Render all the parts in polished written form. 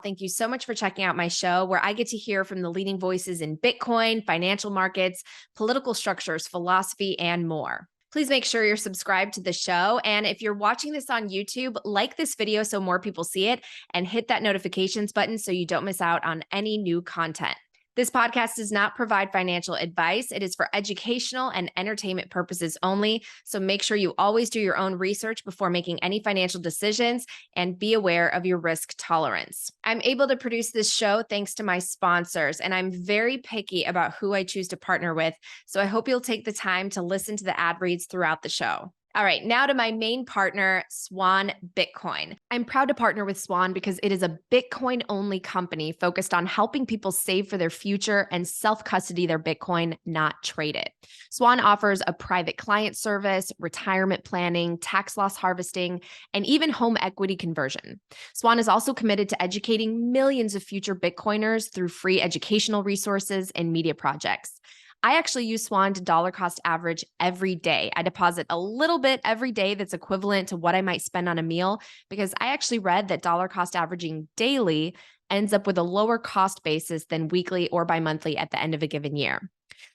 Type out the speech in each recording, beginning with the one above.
Thank you so much for checking out my show, where I get to hear from the leading voices in Bitcoin, financial markets, political structures, philosophy, and more. Please make sure you're subscribed to the show. And if you're watching this on YouTube, like this video so more people see it, and hit that notifications button so you don't miss out on any new content. This podcast does not provide financial advice. It is for educational and entertainment purposes only. So make sure you always do your own research before making any financial decisions and be aware of your risk tolerance. I'm able to produce this show thanks to my sponsors, and I'm very picky about who I choose to partner with. So I hope you'll take the time to listen to the ad reads throughout the show. All right, now to my main partner, Swan Bitcoin. I'm proud to partner with Swan because it is a Bitcoin-only company focused on helping people save for their future and self-custody their Bitcoin, not trade it. Swan offers a private client service, retirement planning, tax loss harvesting, and even home equity conversion. Swan is also committed to educating millions of future Bitcoiners through free educational resources and media projects. I actually use Swan to dollar cost average every day. I deposit a little bit every day that's equivalent to what I might spend on a meal, because I actually read that dollar cost averaging daily ends up with a lower cost basis than weekly or bi-monthly at the end of a given year.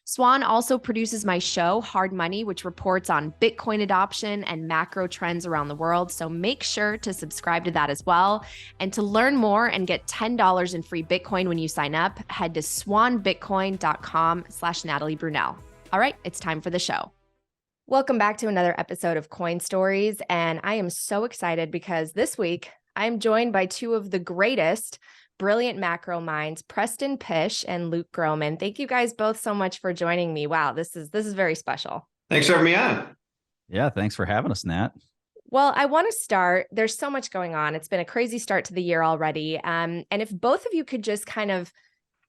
Swan also produces my show, Hard Money, which reports on Bitcoin adoption and macro trends around the world. So make sure to subscribe to that as well. And to learn more and get $10 in free Bitcoin when you sign up, head to swanbitcoin.com/Natalie Brunell. All right, it's time for the show. Welcome back to another episode of Coin Stories. And I am so excited because this week I'm joined by two of the greatest brilliant macro minds, Preston Pysh and Luke Gromen. Thank you guys both so much for joining me. Wow, this is very special. Thanks for having me on. Yeah, thanks for having us, Nat. Well, I want to start. There's so much going on. It's been a crazy start to the year already. And if both of you could just kind of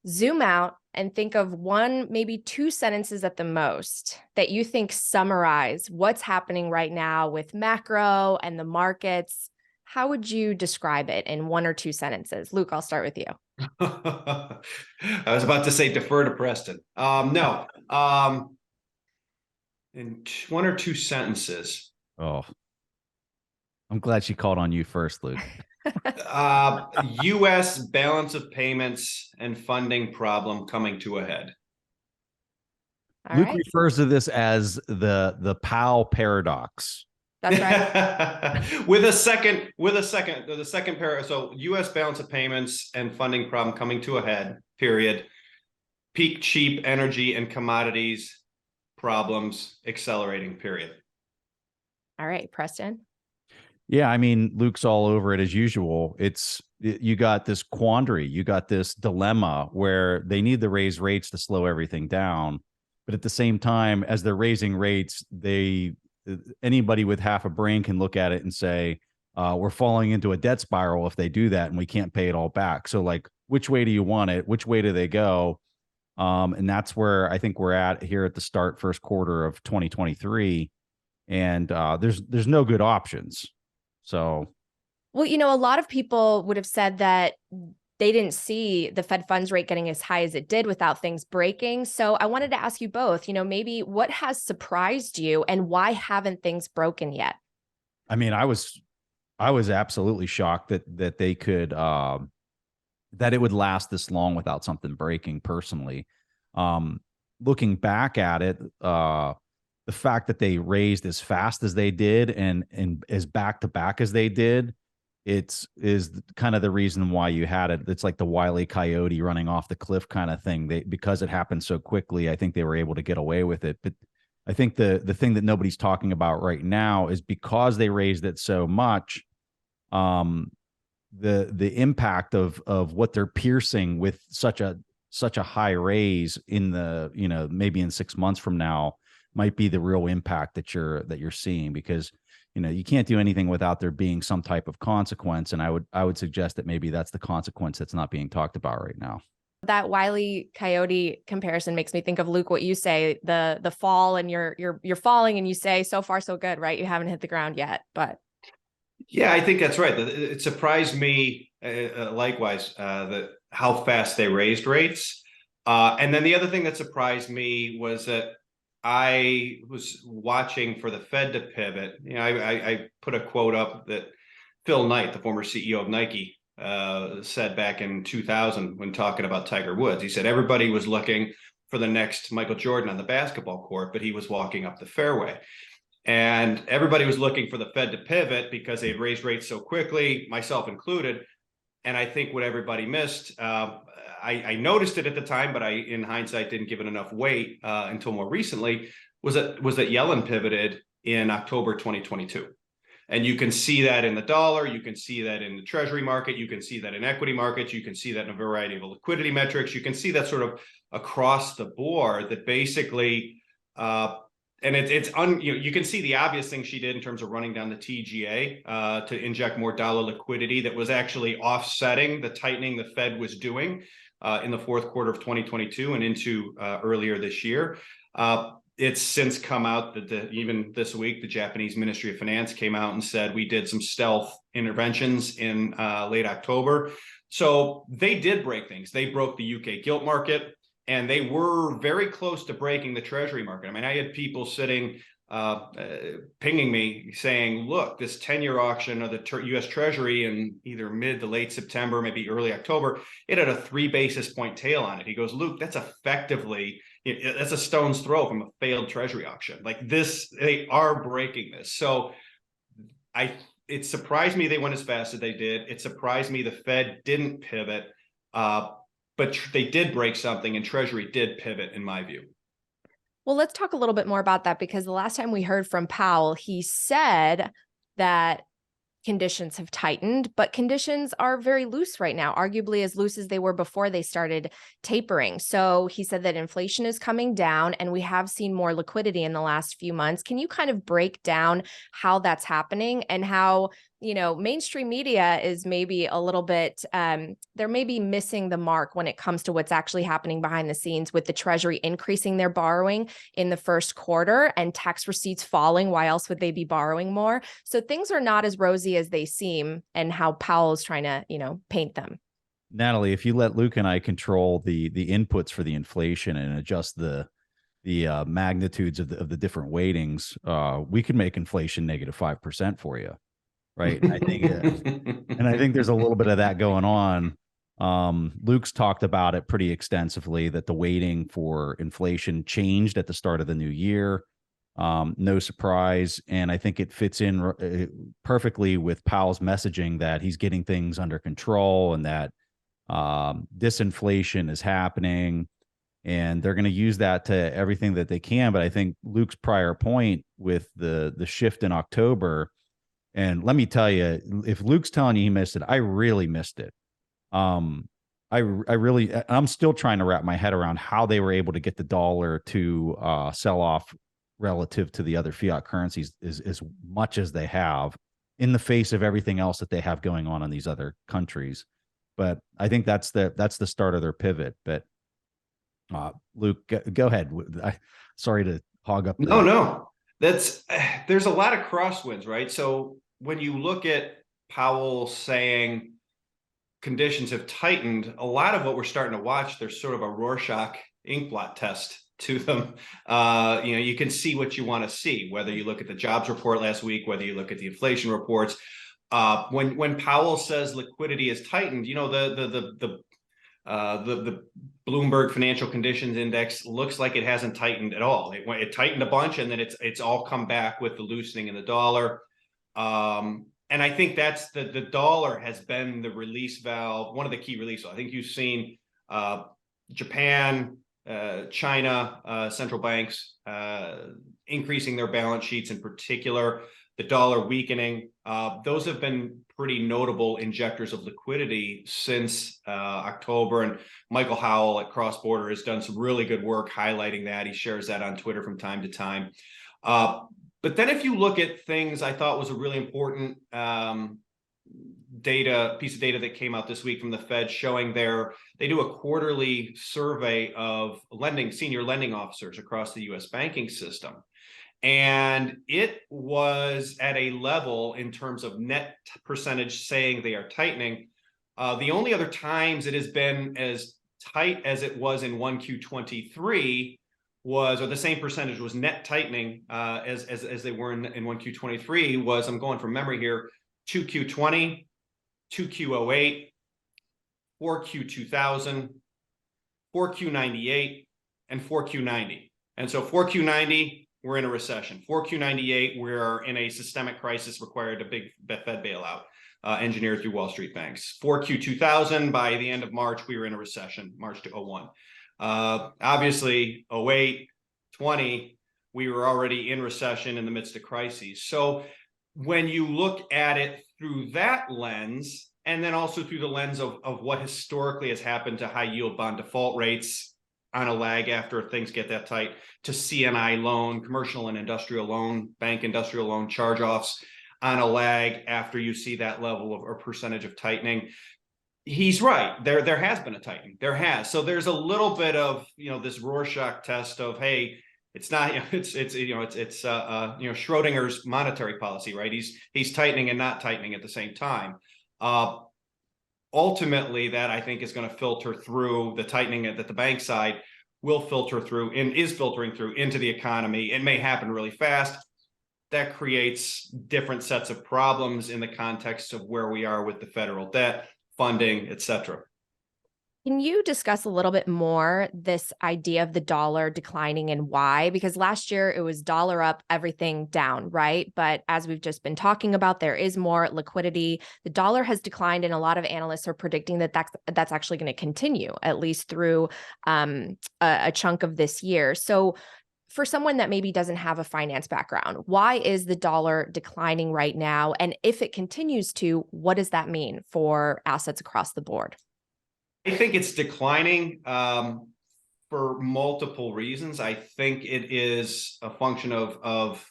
zoom out and think of one, maybe two sentences at the most that you think summarize what's happening right now with macro and the markets, how would you describe it in one or two sentences? Luke, I'll start with you. I was about to say defer to Preston. No. In one or two sentences. Oh, I'm glad she called on you first, Luke. U.S. balance of payments and funding problem coming to a head. Luke refers to this as the Powell paradox. That's right. with a second paragraph. So U.S. balance of payments and funding problem coming to a head, period. Peak cheap energy and commodities problems accelerating, period. All right, Preston. Yeah, I mean, Luke's all over it as usual. You got this quandary, you got this dilemma where they need to raise rates to slow everything down. But at the same time, as they're raising rates, anybody with half a brain can look at it and say, we're falling into a debt spiral if they do that and we can't pay it all back. So like, which way do you want it? Which way do they go? And that's where I think we're at here at the first quarter of 2023. And there's no good options. So, well, a lot of people would have said that they didn't see the Fed funds rate getting as high as it did without things breaking. So I wanted to ask you both, maybe what has surprised you and why haven't things broken yet? I mean, I was absolutely shocked that they could, that it would last this long without something breaking personally. Looking back at it, the fact that they raised as fast as they did and as back to back as they did, is kind of the reason why you had it. It's like the Wile E. Coyote running off the cliff kind of thing. Because it happened so quickly, I think they were able to get away with it. But I think the thing that nobody's talking about right now is because they raised it so much, the impact of what they're piercing with such a high raise in the, maybe in 6 months from now might be the real impact that you're seeing, because you can't do anything without there being some type of consequence. And I would suggest that maybe that's the consequence that's not being talked about right now. That Wile E. Coyote comparison makes me think of, Luke, what you say, the fall, and you're falling and you say, so far so good, right? You haven't hit the ground yet, but. Yeah, I think that's right. It surprised me likewise that how fast they raised rates. And then the other thing that surprised me was that I was watching for the Fed to pivot. I put a quote up that Phil Knight, the former CEO of Nike, said back in 2000 when talking about Tiger Woods. He said everybody was looking for the next Michael Jordan on the basketball court, but he was walking up the fairway. And everybody was looking for the Fed to pivot because they had raised rates so quickly, myself included. And I think what everybody missed, I noticed it at the time, but I, in hindsight, didn't give it enough weight until more recently, was that Yellen pivoted in October 2022. And you can see that in the dollar, you can see that in the Treasury market, you can see that in equity markets, you can see that in a variety of liquidity metrics, you can see that sort of across the board that basically, and you can see the obvious thing she did in terms of running down the TGA to inject more dollar liquidity that was actually offsetting the tightening the Fed was doing in the fourth quarter of 2022 and into earlier this year. It's since come out that even this week, the Japanese Ministry of Finance came out and said we did some stealth interventions in late October. So they did break things. They broke the UK gilt market, and they were very close to breaking the Treasury market. I mean, I had people sitting, pinging me saying, look, this 10-year auction of the US Treasury in either mid to late September, maybe early October, it had a 3 basis point tail on it. He goes, Luke, that's effectively, that's a stone's throw from a failed Treasury auction. Like this, they are breaking this. So it surprised me they went as fast as they did. It surprised me the Fed didn't pivot, but they did break something, and Treasury did pivot, in my view. Well, let's talk a little bit more about that, because the last time we heard from Powell, he said that conditions have tightened, but conditions are very loose right now, arguably as loose as they were before they started tapering. So he said that inflation is coming down, and we have seen more liquidity in the last few months. Can you kind of break down how that's happening and how, mainstream media is maybe a little bit, they're maybe missing the mark when it comes to what's actually happening behind the scenes with the Treasury increasing their borrowing in the first quarter and tax receipts falling? Why else would they be borrowing more? So things are not as rosy as they seem, and how Powell's trying to, paint them. Natalie, if you let Luke and I control the inputs for the inflation and adjust the magnitudes of the different weightings, we could make inflation negative 5% for you. Right. I think, and I think there's a little bit of that going on. Luke's talked about it pretty extensively, that the weighting for inflation changed at the start of the new year. No surprise. And I think it fits in perfectly with Powell's messaging that he's getting things under control and that disinflation is happening, and they're going to use that to everything that they can. But I think Luke's prior point with the shift in October, and let me tell you, if Luke's telling you he missed it, I really missed it. I'm still trying to wrap my head around how they were able to get the dollar to sell off relative to the other fiat currencies as much as they have in the face of everything else that they have going on in these other countries. But I think that's the start of their pivot. But Luke, go ahead. Sorry to hog up. No, there's a lot of crosswinds, right? So when you look at Powell saying conditions have tightened, a lot of what we're starting to watch, there's sort of a Rorschach inkblot test to them. You can see what you want to see, whether you look at the jobs report last week, whether you look at the inflation reports. When Powell says liquidity is tightened, the Bloomberg Financial Conditions Index looks like it hasn't tightened at all. It tightened a bunch, and then it's all come back with the loosening in the dollar. And I think that's the dollar has been the release valve, one of the key release valves. I think you've seen Japan, China, central banks increasing their balance sheets, in particular, the dollar weakening. Those have been pretty notable injectors of liquidity since October. And Michael Howell at Cross Border has done some really good work highlighting that. He shares that on Twitter from time to time. But then if you look at things I thought was a really important piece of data that came out this week from the Fed showing they do a quarterly survey of senior lending officers across the US banking system. And it was at a level in terms of net percentage saying they are tightening. The only other times it has been as tight as it was in 1Q23 or the same percentage was net tightening as they were in 1Q23 was, I'm going from memory here, 2Q20, 2Q08, 4Q 2000, 4Q 98, and 4Q 90. And so 4Q 90, we're in a recession. 4Q 98, we're in a systemic crisis, required a big Fed bailout, engineered through Wall Street banks. 4Q 2000, by the end of March, we were in a recession, March to 01. Obviously, 08, 20, we were already in recession in the midst of crises. So when you look at it through that lens, and then also through the lens of what historically has happened to high yield bond default rates on a lag after things get that tight, to CNI loan, commercial and industrial loan, bank industrial loan charge-offs on a lag after you see that level of or percentage of tightening. He's right. There has been a tightening. There has. So there's a little bit of, this Rorschach test of, hey, it's not, it's Schrodinger's monetary policy, right? He's tightening and not tightening at the same time. Ultimately, that I think is going to filter through the tightening that the bank side will filter through and is filtering through into the economy. It may happen really fast. That creates different sets of problems in the context of where we are with the federal debt, funding, et cetera. Can you discuss a little bit more this idea of the dollar declining and why? Because last year it was dollar up, everything down, right? But as we've just been talking about, there is more liquidity. The dollar has declined, and a lot of analysts are predicting that that's actually going to continue, at least through a chunk of this year. So for someone that maybe doesn't have a finance background, why is the dollar declining right now? And if it continues to, what does that mean for assets across the board? I think it's declining for multiple reasons. I think it is a function of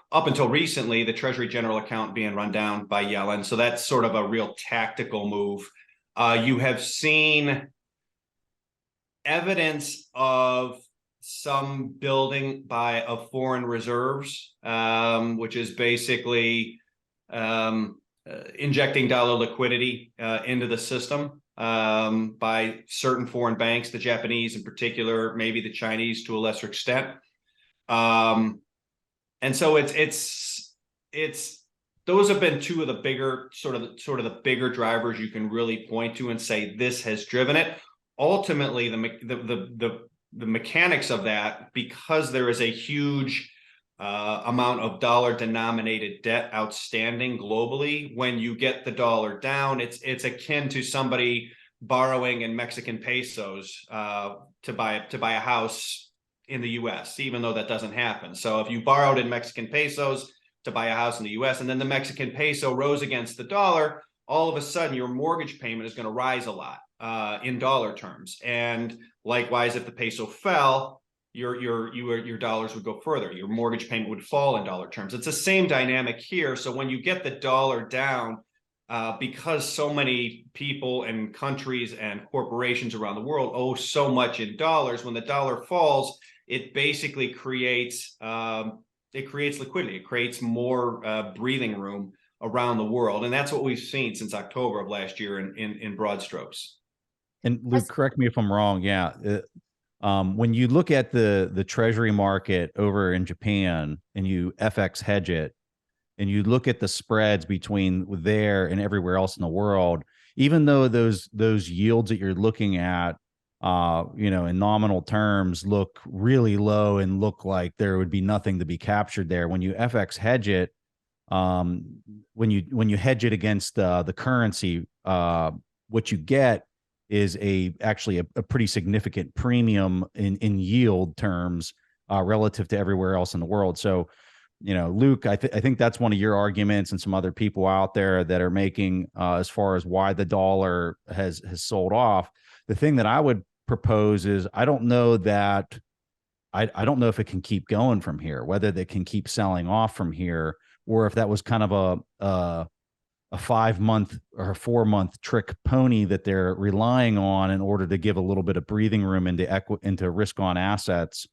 up until recently, the Treasury general account being run down by Yellen. So that's sort of a real tactical move. You have seen evidence of some building of foreign reserves, which is basically injecting dollar liquidity into the system by certain foreign banks, the Japanese in particular, maybe the Chinese to a lesser extent. And so it's those have been two of the bigger sort of the bigger drivers you can really point to and say this has driven it. Ultimately, the mechanics of that, because there is a huge amount of dollar denominated debt outstanding globally, when you get the dollar down, it's akin to somebody borrowing in Mexican pesos to buy a house in the US, even though that doesn't happen. So if you borrowed in Mexican pesos to buy a house in the US, and then the Mexican peso rose against the dollar, all of a sudden your mortgage payment is going to rise a lot in dollar terms. And likewise, if the peso fell, your dollars would go further. Your mortgage payment would fall in dollar terms. It's the same dynamic here. So when you get the dollar down, because so many people and countries and corporations around the world owe so much in dollars, when the dollar falls, it basically creates liquidity. It creates more breathing room around the world, and that's what we've seen since October of last year in broad strokes. And Luke, correct me if I'm wrong. Yeah. When you look at the Treasury market over in Japan and you FX hedge it, and you look at the spreads between there and everywhere else in the world, even though those yields that you're looking at, in nominal terms look really low and look like there would be nothing to be captured there, when you FX hedge it, when you hedge it against the currency, what you get is actually a pretty significant premium in yield terms relative to everywhere else in the world. So, Luke, I think that's one of your arguments, and some other people out there that are making as far as why the dollar has sold off. The thing that I would propose is I don't know if it can keep going from here, whether they can keep selling off from here, or if that was kind of a 5-month or a 4-month trick pony that they're relying on in order to give a little bit of breathing room into risk on assets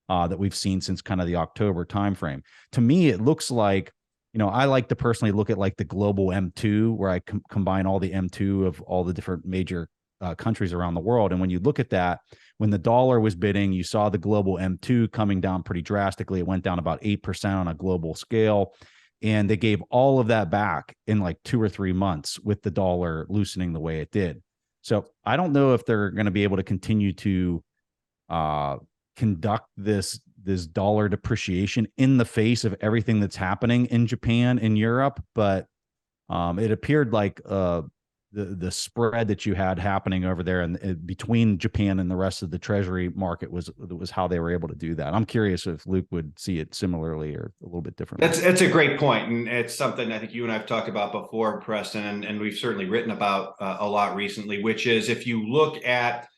that we've seen since kind of the October timeframe. To me, it looks like, I like to personally look at like the global M2, where I combine all the M2 of all the different major countries around the world. And when you look at that, when the dollar was bidding, you saw the global M2 coming down pretty drastically. It went down about 8% on a global scale. And they gave all of that back in like 2 or 3 months with the dollar loosening the way it did. So I don't know if they're going to be able to continue to conduct this dollar depreciation in the face of everything that's happening in Japan and Europe. But it appeared like the spread that you had happening over there and between Japan and the rest of the Treasury market was how they were able to do that. I'm curious if Luke would see it similarly or a little bit differently. That's a great point, and it's something I think you and I've talked about before, Preston, and we've certainly written about a lot recently, which is if you look at,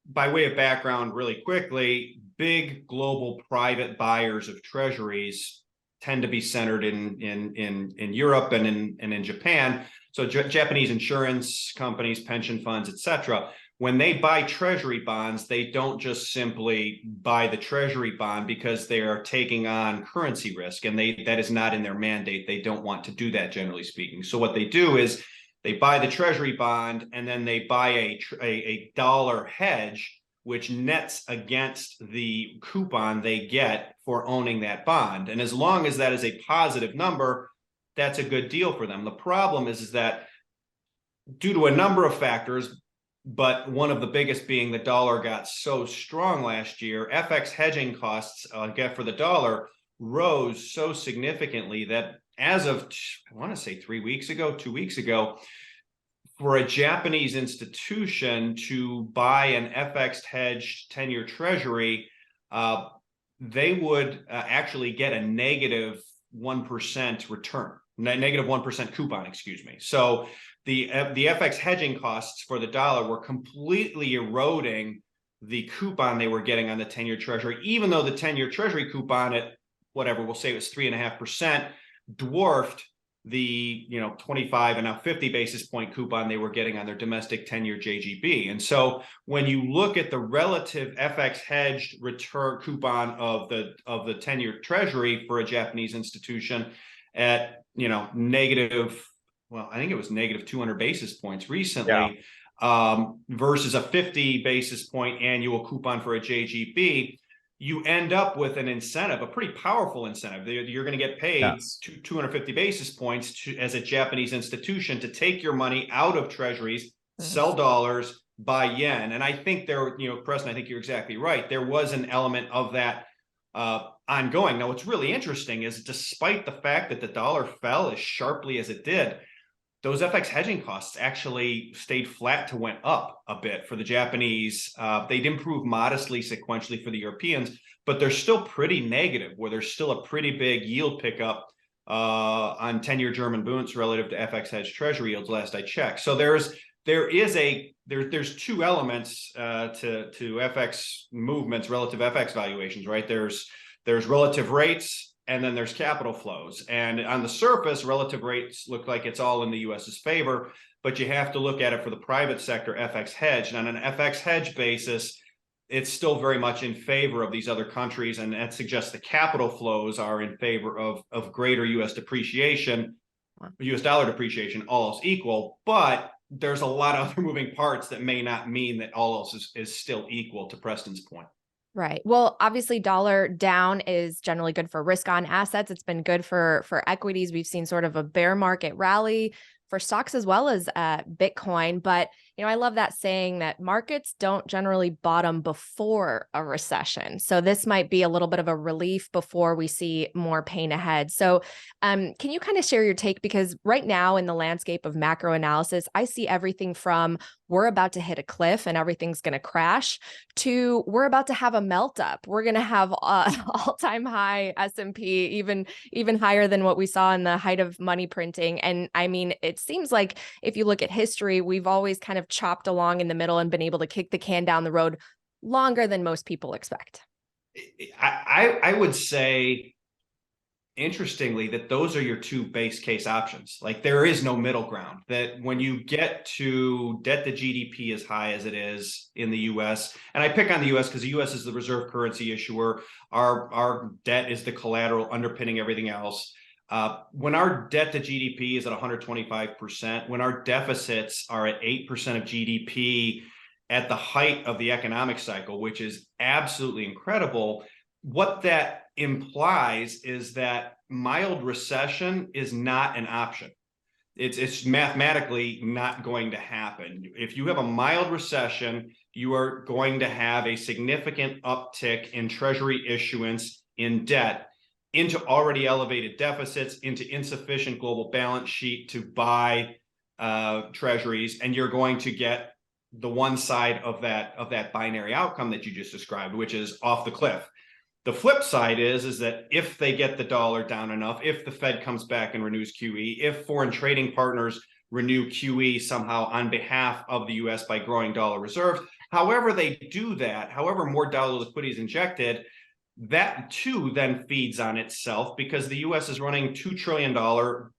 by way of background really quickly, big global private buyers of treasuries tend to be centered in Europe and in Japan. So Japanese insurance companies, pension funds, et cetera, when they buy treasury bonds, they don't just simply buy the treasury bond because they are taking on currency risk, and that is not in their mandate. They don't want to do that, generally speaking. So what they do is they buy the treasury bond, and then they buy a dollar hedge, which nets against the coupon they get for owning that bond. And as long as that is a positive number, that's a good deal for them. The problem is that due to a number of factors, but one of the biggest being the dollar got so strong last year, FX hedging costs for the dollar rose so significantly that as of, I want to say 2 weeks ago, for a Japanese institution to buy an FX hedged 10-year treasury, they would actually get a negative 1% return, negative 1% coupon, excuse me. So the FX hedging costs for the dollar were completely eroding the coupon they were getting on the 10-year treasury, even though the 10-year treasury coupon at whatever, we'll say it was 3.5%, dwarfed the 25 and now 50 basis point coupon they were getting on their domestic 10-year JGB. And so when you look at the relative FX hedged return coupon of the 10-year treasury for a Japanese institution at negative, well, I think it was negative 200 basis points recently, versus a 50 basis point annual coupon for a JGB, you end up with an incentive, a pretty powerful incentive. You're going to get paid 250 basis points as a Japanese institution to take your money out of treasuries, sell dollars, buy yen. And I think Preston, I think you're exactly right. There was an element of that ongoing. Now, what's really interesting is despite the fact that the dollar fell as sharply as it did, those FX hedging costs actually stayed flat to went up a bit for the Japanese. They'd improve modestly sequentially for the Europeans, but they're still pretty negative, where there's still a pretty big yield pickup on 10-year German bunds relative to FX hedged treasury yields last I checked. So there's two elements to FX movements, relative FX valuations, right? There's relative rates, and then there's capital flows. And on the surface, relative rates look like it's all in the US's favor, but you have to look at it for the private sector FX hedge. And on an FX hedge basis, it's still very much in favor of these other countries. And that suggests the capital flows are in favor of greater US depreciation, US dollar depreciation, all else equal. But there's a lot of other moving parts that may not mean that all else is still equal, to Preston's point. Right. Well, obviously, dollar down is generally good for risk on assets. It's been good for equities. We've seen sort of a bear market rally for stocks as well as Bitcoin. But, I love that saying that markets don't generally bottom before a recession. So this might be a little bit of a relief before we see more pain ahead. So can you kind of share your take? Because right now in the landscape of macro analysis, I see everything from we're about to hit a cliff and everything's going to crash to we're about to have a melt up. We're going to have all-time high S&P, even higher than what we saw in the height of money printing. And I mean, it seems like if you look at history, we've always kind of chopped along in the middle and been able to kick the can down the road longer than most people expect. I would say, interestingly, that those are your two base case options. Like there is no middle ground, that when you get to debt to GDP as high as it is in the US, and I pick on the US because the US is the reserve currency issuer. Our debt is the collateral underpinning everything else. When our debt to GDP is at 125%, when our deficits are at 8% of GDP at the height of the economic cycle, which is absolutely incredible, what that implies is that mild recession is not an option. It's mathematically not going to happen. If you have a mild recession, you are going to have a significant uptick in Treasury issuance, in debt, into already elevated deficits, into insufficient global balance sheet to buy treasuries, and you're going to get the one side of that binary outcome that you just described, which is off the cliff. The flip side is that if they get the dollar down enough, if the Fed comes back and renews QE, if foreign trading partners renew QE somehow on behalf of the US by growing dollar reserves, however they do that, however more dollar liquidity is injected, that too then feeds on itself, because the US is running $2 trillion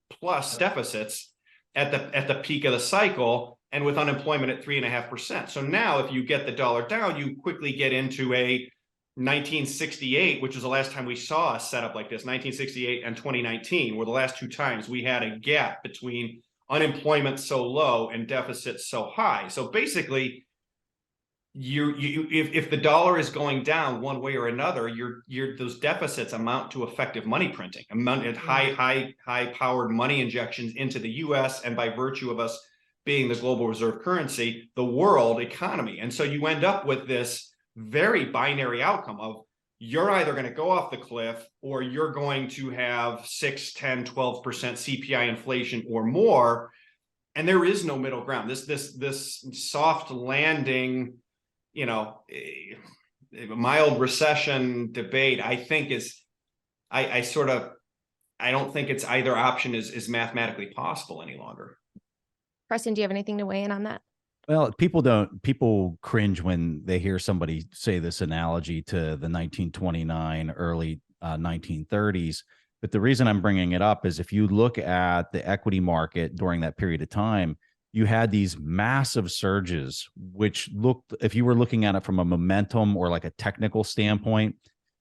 plus deficits at the peak of the cycle, and with unemployment at 3.5%. So now if you get the dollar down, you quickly get into a 1968, which was the last time we saw a setup like this. 1968 and 2019 were the last two times we had a gap between unemployment so low and deficits so high. So basically, if the dollar is going down one way or another, those deficits amount to effective money printing, high powered money injections into the US, and by virtue of us being the global reserve currency, the world economy. And so you end up with this very binary outcome of you're either going to go off the cliff, or you're going to have 6, 10, 12% CPI inflation or more. And there is no middle ground. This soft landing, mild recession debate, I think I don't think it's either option is mathematically possible any longer. Preston, do you have anything to weigh in on that? Well, people cringe when they hear somebody say this analogy to the 1929, early 1930s. But the reason I'm bringing it up is if you look at the equity market during that period of time, you had these massive surges, which looked, if you were looking at it from a momentum or like a technical standpoint,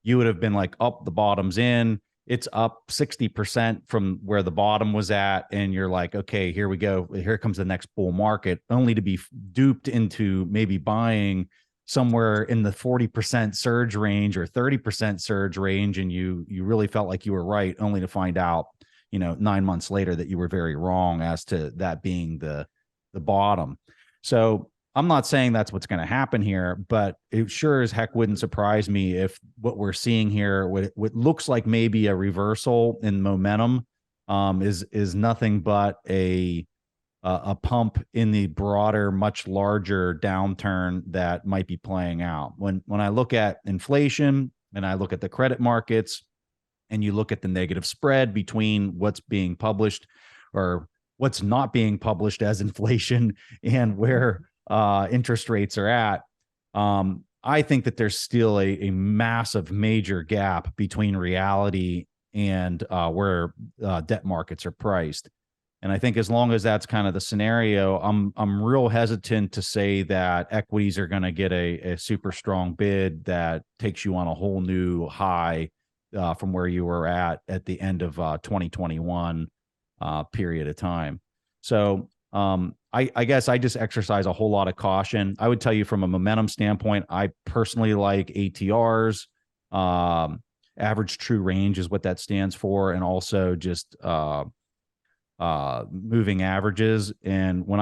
you would have been like, the bottom's in. It's up 60% from where the bottom was at. And you're like, okay, here we go. Here comes the next bull market, only to be duped into maybe buying somewhere in the 40% surge range or 30% surge range. And you really felt like you were right, only to find out, 9 months later that you were very wrong as to that being the bottom. So I'm not saying that's what's going to happen here, but it sure as heck wouldn't surprise me if what we're seeing here, what looks like maybe a reversal in momentum, is nothing but a pump in the broader, much larger downturn that might be playing out. When I look at inflation and I look at the credit markets, and you look at the negative spread between what's being published or what's not being published as inflation and where interest rates are at, I think that there's still a massive major gap between reality and where debt markets are priced. And I think as long as that's kind of the scenario, I'm real hesitant to say that equities are going to get a super strong bid that takes you on a whole new high from where you were at the end of 2021 period of time. So I guess I just exercise a whole lot of caution. I would tell you from a momentum standpoint, I personally like ATRs. Average true range is what that stands for, and also just moving averages. And when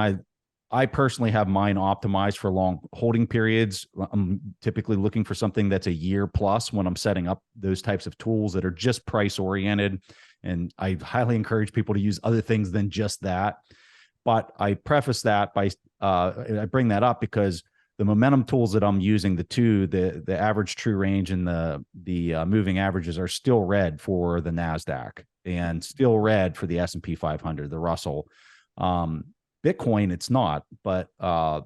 I personally have mine optimized for long holding periods, I'm typically looking for something that's a year plus when I'm setting up those types of tools that are just price oriented. And I highly encourage people to use other things than just that. But I preface that by I bring that up because the momentum tools that I'm using, the average true range and the moving averages are still red for the NASDAQ and still red for the S&P 500, the Russell. Bitcoin, it's not, but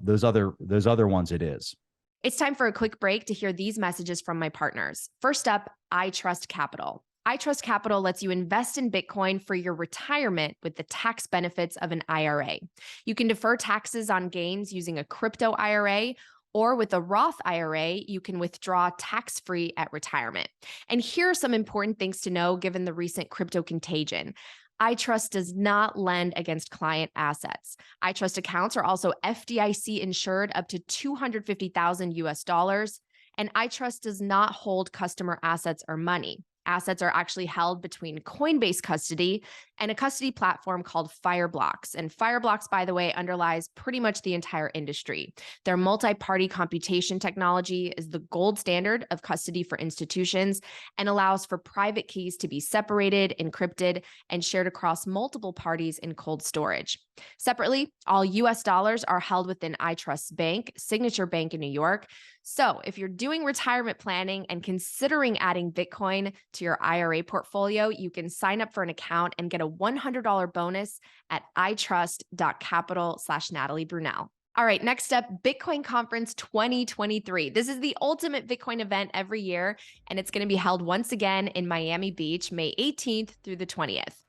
those other ones it is. It's time for a quick break to hear these messages from my partners. First up, iTrustCapital. iTrustCapital lets you invest in Bitcoin for your retirement with the tax benefits of an IRA. You can defer taxes on gains using a crypto IRA, or with a Roth IRA, you can withdraw tax-free at retirement. And here are some important things to know given the recent crypto contagion. iTrust does not lend against client assets. iTrust accounts are also FDIC insured up to $250,000 US, and iTrust does not hold customer assets or money. Assets are actually held between Coinbase custody and a custody platform called Fireblocks. And Fireblocks, by the way, underlies pretty much the entire industry. Their multi-party computation technology is the gold standard of custody for institutions and allows for private keys to be separated, encrypted, and shared across multiple parties in cold storage. Separately, all US dollars are held within iTrust Bank, Signature Bank in New York. So if you're doing retirement planning and considering adding Bitcoin to your IRA portfolio, you can sign up for an account and get a $100 bonus at iTrust.capital/Natalie Brunell. All right, next up, Bitcoin Conference 2023. This is the ultimate Bitcoin event every year, and it's going to be held once again in Miami Beach, May 18th through the 20th.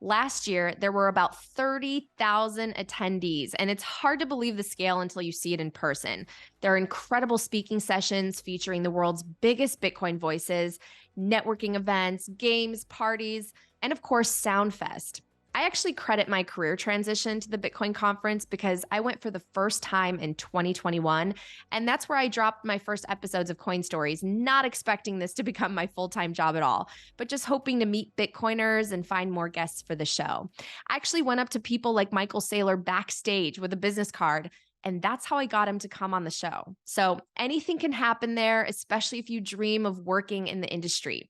Last year, there were about 30,000 attendees, and it's hard to believe the scale until you see it in person. There are incredible speaking sessions featuring the world's biggest Bitcoin voices, networking events, games, parties, and of course, Soundfest. I actually credit my career transition to the Bitcoin conference because I went for the first time in 2021, and that's where I dropped my first episodes of Coin Stories, not expecting this to become my full-time job at all, but just hoping to meet Bitcoiners and find more guests for the show. I actually went up to people like Michael Saylor backstage with a business card, and that's how I got him to come on the show. So anything can happen there, especially if you dream of working in the industry.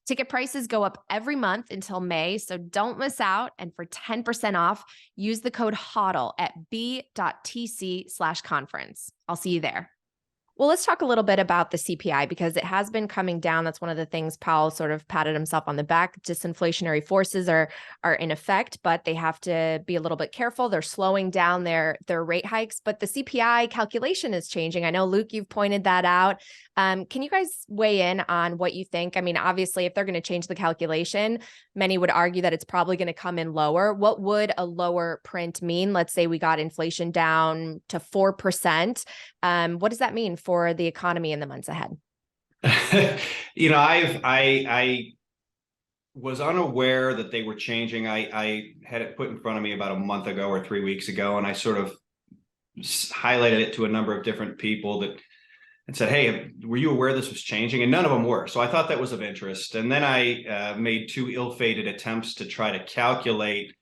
Ticket prices go up every month until May, so don't miss out. And for 10% off, use the code HODL at b.tc/conference. I'll see you there. Well, let's talk a little bit about the CPI because it has been coming down. That's one of the things Powell sort of patted himself on the back. Disinflationary forces are in effect, but they have to be a little bit careful. They're slowing down their rate hikes, but the CPI calculation is changing. I know, Luke, you've pointed that out. Can you guys weigh in on what you think? I mean, obviously, if they're going to change the calculation, many would argue that it's probably going to come in lower. What would a lower print mean? Let's say we got inflation down to 4%. What does that mean for the economy in the months ahead? I was unaware that they were changing. I had it put in front of me about a month ago or 3 weeks ago, and I sort of highlighted it to a number of different people and said, hey, were you aware this was changing? And none of them were. So I thought that was of interest. And then I made two ill-fated attempts to try to calculate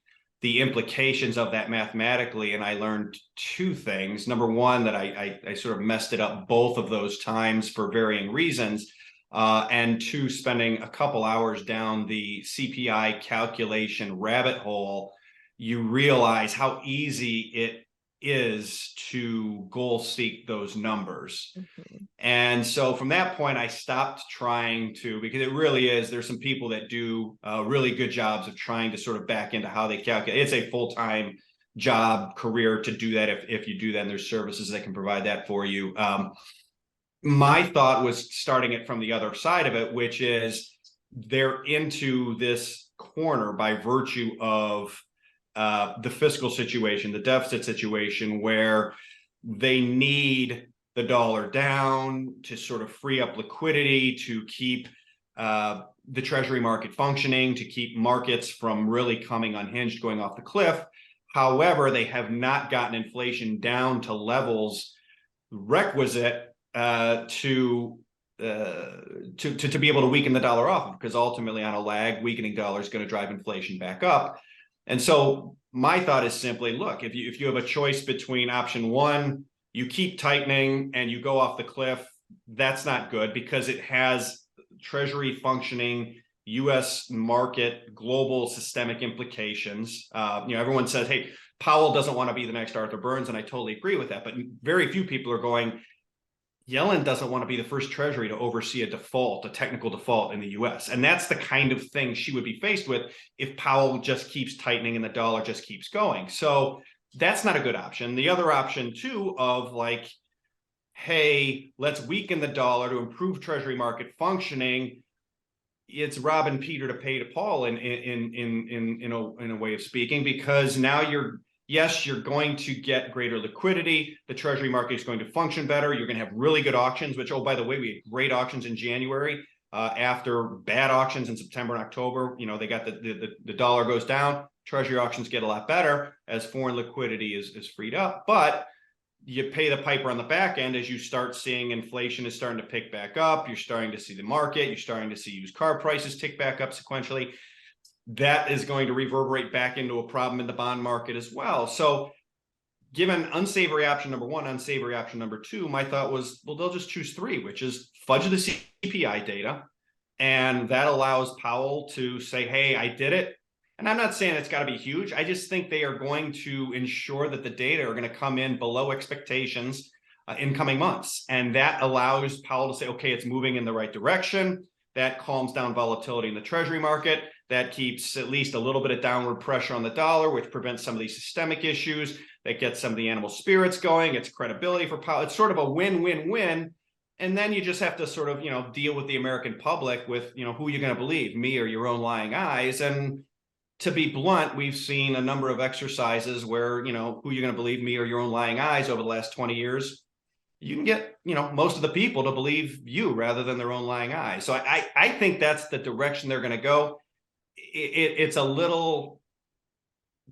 the implications of that mathematically. And I learned two things. Number one, that I sort of messed it up both of those times for varying reasons. And two, spending a couple hours down the CPI calculation rabbit hole, you realize how easy it is to goal seek those numbers. Mm-hmm. And so from that point, I stopped trying to, because it really is, there's some people that do really good jobs of trying to sort of back into how they calculate. It's a full-time job, career to do that. If you do that, and there's services that can provide that for you. My thought was starting it from the other side of it, which is they're into this corner by virtue of the fiscal situation, the deficit situation, where they need the dollar down to sort of free up liquidity, to keep the Treasury market functioning, to keep markets from really coming unhinged, going off the cliff. However, they have not gotten inflation down to levels requisite to be able to weaken the dollar off, because ultimately on a lag, weakening dollar is going to drive inflation back up. And so my thought is simply, look, if you have a choice between option one, you keep tightening and you go off the cliff, that's not good, because it has Treasury functioning, US market, global systemic implications. Everyone says, hey, Powell doesn't want to be the next Arthur Burns, and I totally agree with that. But very few people are going, Yellen doesn't want to be the first Treasury to oversee a technical default in the US. And that's the kind of thing she would be faced with if Powell just keeps tightening and the dollar just keeps going. So that's not a good option. The other option, too, of like, hey, let's weaken the dollar to improve Treasury market functioning, it's robbing Peter to pay to Paul in a way of speaking, because now you're going to get greater liquidity. The Treasury market is going to function better. You're going to have really good auctions, which, oh, by the way, we had great auctions in January after bad auctions in September and October. They got the dollar goes down. Treasury auctions get a lot better as foreign liquidity is freed up. But you pay the piper on the back end as you start seeing inflation is starting to pick back up. You're starting to see the market. You're starting to see used car prices tick back up sequentially. that is going to reverberate back into a problem in the bond market as well. So given unsavory option number one, unsavory option number two, my thought was, well, they'll just choose three, which is fudge the CPI data. And that allows Powell to say, hey, I did it. And I'm not saying it's got to be huge. I just think they are going to ensure that the data are going to come in below expectations in coming months. And that allows Powell to say, okay, it's moving in the right direction. That calms down volatility in the Treasury market. That keeps at least a little bit of downward pressure on the dollar, which prevents some of these systemic issues. That gets some of the animal spirits going. It's credibility for Powell. It's sort of a win-win-win. And then you just have to sort of, deal with the American public with, who you're going to believe, me or your own lying eyes. And to be blunt, we've seen a number of exercises where, who you're going to believe, me or your own lying eyes over the last 20 years. You can get, most of the people to believe you rather than their own lying eyes. So I think that's the direction they're going to go. It's a little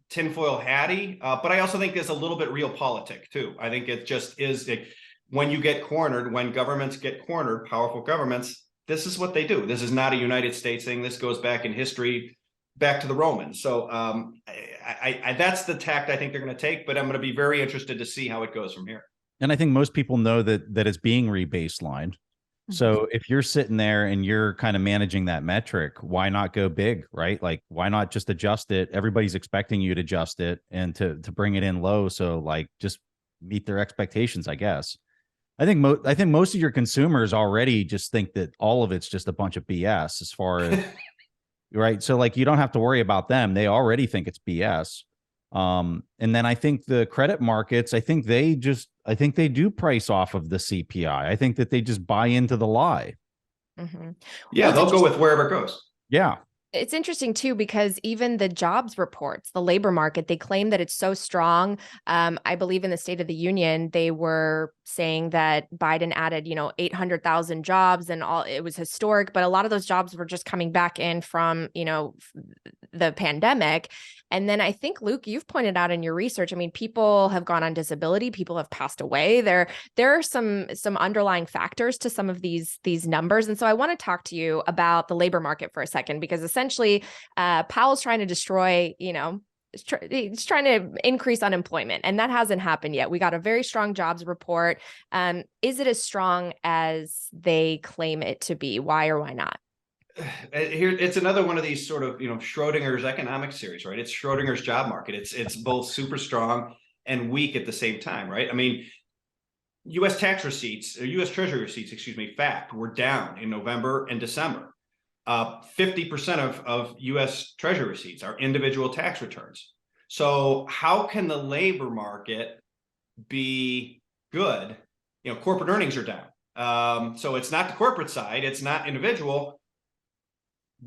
tinfoil hatty, but I also think there's a little bit realpolitik too. I think it just is when you get cornered, when governments get cornered, powerful governments, this is what they do. This is not a United States thing. This goes back in history, back to the Romans. So that's the tact I think they're going to take, but I'm going to be very interested to see how it goes from here. And I think most people know that it's being rebaselined. So if you're sitting there and you're kind of managing that metric, why not go big, right? Like, why not just adjust it? Everybody's expecting you to adjust it and to bring it in low. So like, just meet their expectations, I guess. I think most of your consumers already just think that all of it's just a bunch of BS as far as, right? So like, you don't have to worry about them. They already think it's BS. And then I think the credit markets, I think they do price off of the CPI. I think that they just buy into the lie. Mm-hmm. Yeah, they'll go with wherever it goes. Yeah. It's interesting too, because even the jobs reports, the labor market, they claim that it's so strong. I believe in the State of the Union, they were saying that Biden added, 800,000 jobs and it was historic, but a lot of those jobs were just coming back in from, the pandemic. And then I think, Luke, you've pointed out in your research, I mean, people have gone on disability, people have passed away. There are some underlying factors to some of these numbers. And so I want to talk to you about the labor market for a second, because essentially Powell's trying to destroy, he's trying to increase unemployment, and that hasn't happened yet. We got a very strong jobs report. Is it as strong as they claim it to be? Why or why not? Here, it's another one of these sort of, Schrodinger's economic series, right? It's Schrodinger's job market. It's both super strong and weak at the same time, right? I mean, U.S. tax receipts, or U.S. Treasury receipts, fact, were down in November and December. 50% of U.S. Treasury receipts are individual tax returns. So how can the labor market be good? Corporate earnings are down. So it's not the corporate side. It's not individual.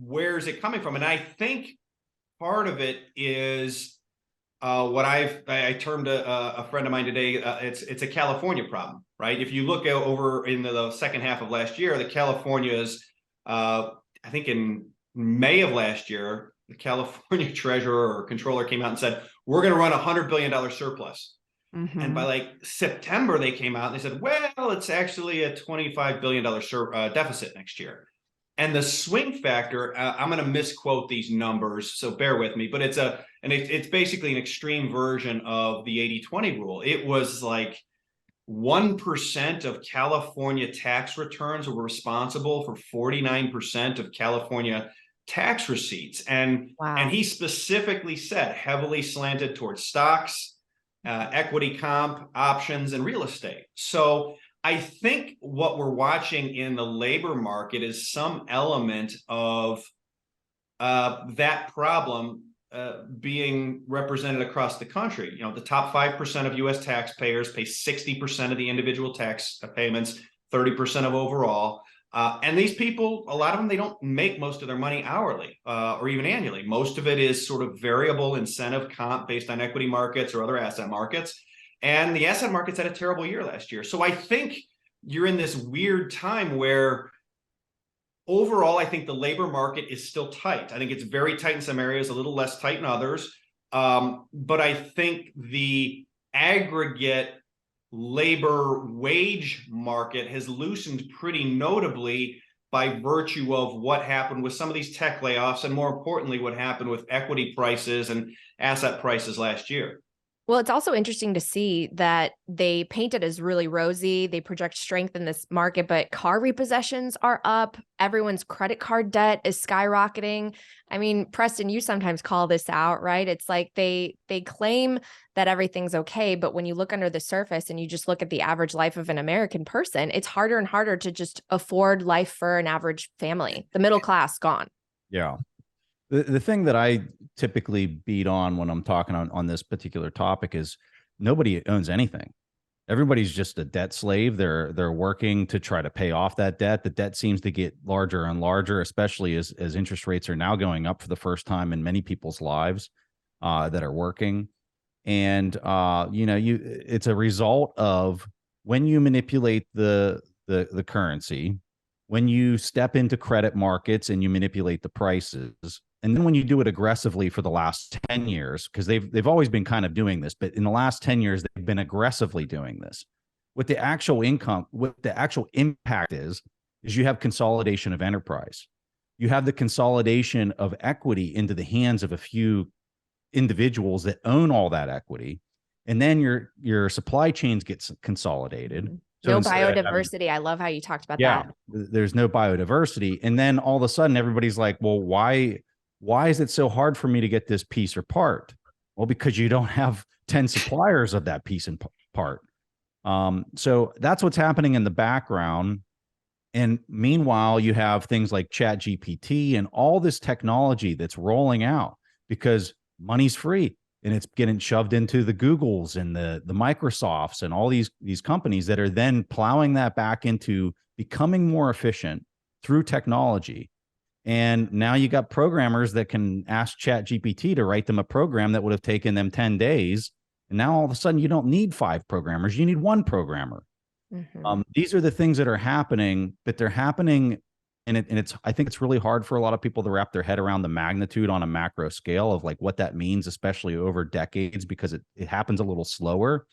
Where is it coming from? And I think part of it is what I termed a friend of mine today. It's a California problem, right? If you look over in the second half of last year, the California's, I think in May of last year, the California treasurer or controller came out and said, we're going to run $100 billion surplus. Mm-hmm. And by like September, they came out and they said, well, it's actually a $25 billion deficit next year. And the swing factor, I'm going to misquote these numbers, so bear with me, but it's basically an extreme version of the 80-20 rule. It was like 1% of California tax returns were responsible for 49% of California tax receipts. And, wow. And he specifically said heavily slanted towards stocks, equity comp, options, and real estate. So I think what we're watching in the labor market is some element of that problem being represented across the country. The top 5% of U.S. taxpayers pay 60% of the individual tax payments, 30% of overall. And these people, a lot of them, they don't make most of their money hourly or even annually. Most of it is sort of variable incentive comp based on equity markets or other asset markets. And the asset markets had a terrible year last year. So I think you're in this weird time where overall, I think the labor market is still tight. I think it's very tight in some areas, a little less tight in others. But I think the aggregate labor wage market has loosened pretty notably by virtue of what happened with some of these tech layoffs, and more importantly, what happened with equity prices and asset prices last year. Well, it's also interesting to see that they paint it as really rosy. They project strength in this market, but car repossessions are up. Everyone's credit card debt is skyrocketing. I mean, Preston, you sometimes call this out, right? It's like they claim that everything's okay, but when you look under the surface and you just look at the average life of an American person, it's harder and harder to just afford life for an average family. The middle class gone. Yeah. The thing that I typically beat on when I'm talking on this particular topic is nobody owns anything. Everybody's just a debt slave. They're working to try to pay off that debt. The debt seems to get larger and larger, especially as interest rates are now going up for the first time in many people's lives that are working. And it's a result of when you manipulate the currency, when you step into credit markets and you manipulate the prices. And then when you do it aggressively for the last 10 years, because they've always been kind of doing this, but in the last 10 years, they've been aggressively doing this. What the actual impact is you have consolidation of enterprise. You have the consolidation of equity into the hands of a few individuals that own all that equity. And then your supply chains get consolidated. So no biodiversity. I love how you talked about that. There's no biodiversity. And then all of a sudden everybody's like, well, why is it so hard for me to get this piece or part? Well, because you don't have 10 suppliers of that piece and part. So that's what's happening in the background. And meanwhile, you have things like ChatGPT and all this technology that's rolling out because money's free and it's getting shoved into the Googles and the Microsofts and all these companies that are then plowing that back into becoming more efficient through technology. And now you got programmers that can ask ChatGPT to write them a program that would have taken them 10 days. And now all of a sudden you don't need 5 programmers. You need 1 programmer. Mm-hmm. These are the things that are happening, but they're happening. I think it's really hard for a lot of people to wrap their head around the magnitude on a macro scale of like what that means, especially over decades, because it happens a little slower.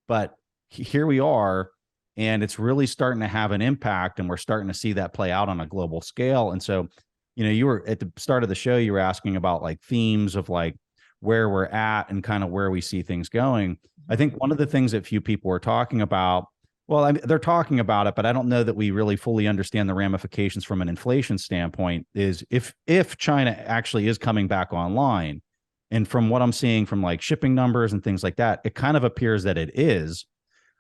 But here we are, and it's really starting to have an impact, and we're starting to see that play out on a global scale. And so, you were at the start of the show, you were asking about like themes of like where we're at and kind of where we see things going. I think one of the things that few people are talking about, well, I mean, they're talking about it, but I don't know that we really fully understand the ramifications from an inflation standpoint, is if China actually is coming back online. And from what I'm seeing from like shipping numbers and things like that, it kind of appears that it is.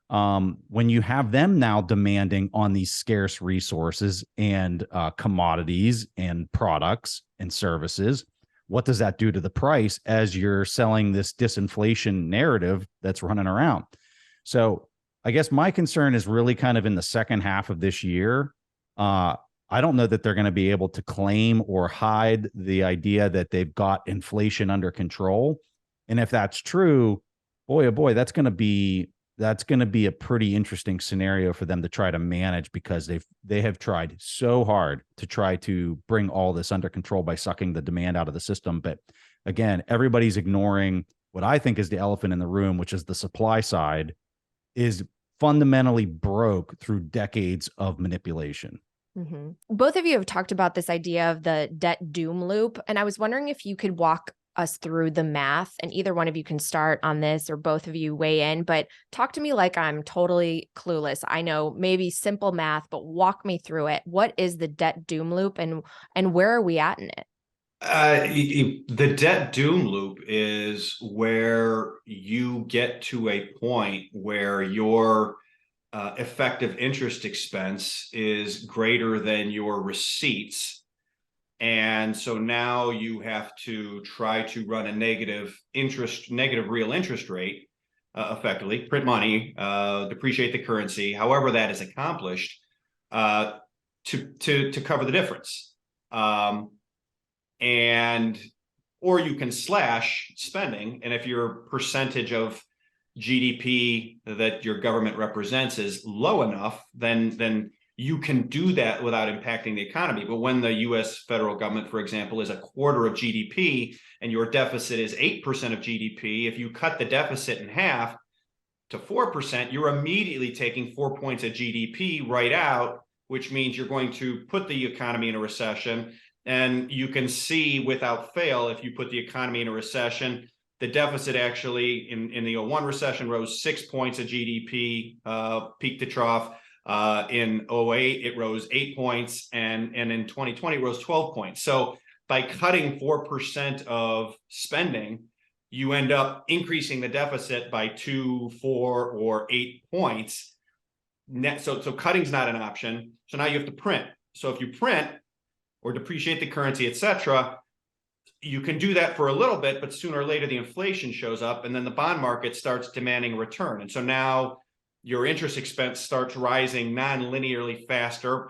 When you have them now demanding on these scarce resources and commodities and products and services, what does that do to the price as you're selling this disinflation narrative that's running around? So I guess my concern is really kind of in the second half of this year. I don't know that they're going to be able to claim or hide the idea that they've got inflation under control. And if that's true, boy, oh boy, that's going to be a pretty interesting scenario for them to try to manage, because they have tried so hard to try to bring all this under control by sucking the demand out of the system. But again, everybody's ignoring what I think is the elephant in the room, which is the supply side is fundamentally broke through decades of manipulation. Mm-hmm. Both of you have talked about this idea of the debt doom loop. And I was wondering if you could walk us through the math, and either one of you can start on this or both of you weigh in, but talk to me like I'm totally clueless. I know maybe simple math, but walk me through it. What is the debt doom loop and where are we at in it? The debt doom loop is where you get to a point where your effective interest expense is greater than your receipts. And so now you have to try to run a negative real interest rate, effectively print money, depreciate the currency, however that is accomplished, to cover the difference. Or you can slash spending. And if your percentage of GDP that your government represents is low enough, then you can do that without impacting the economy. But when the US federal government, for example, is a quarter of GDP and your deficit is 8% of GDP, if you cut the deficit in half to 4%, you're immediately taking 4 points of GDP right out which means you're going to put the economy in a recession. And you can see without fail, if you put the economy in a recession, the deficit actually in the 01 recession rose 6 points of GDP, peak to trough. In 08, it rose 8 points, and in 2020, it rose 12 points. So by cutting 4% of spending, you end up increasing the deficit by 2, 4, or 8 points. So cutting's not an option. So now you have to print. So if you print or depreciate the currency, etc., you can do that for a little bit, but sooner or later the inflation shows up, and then the bond market starts demanding a return. And so now your interest expense starts rising non-linearly faster.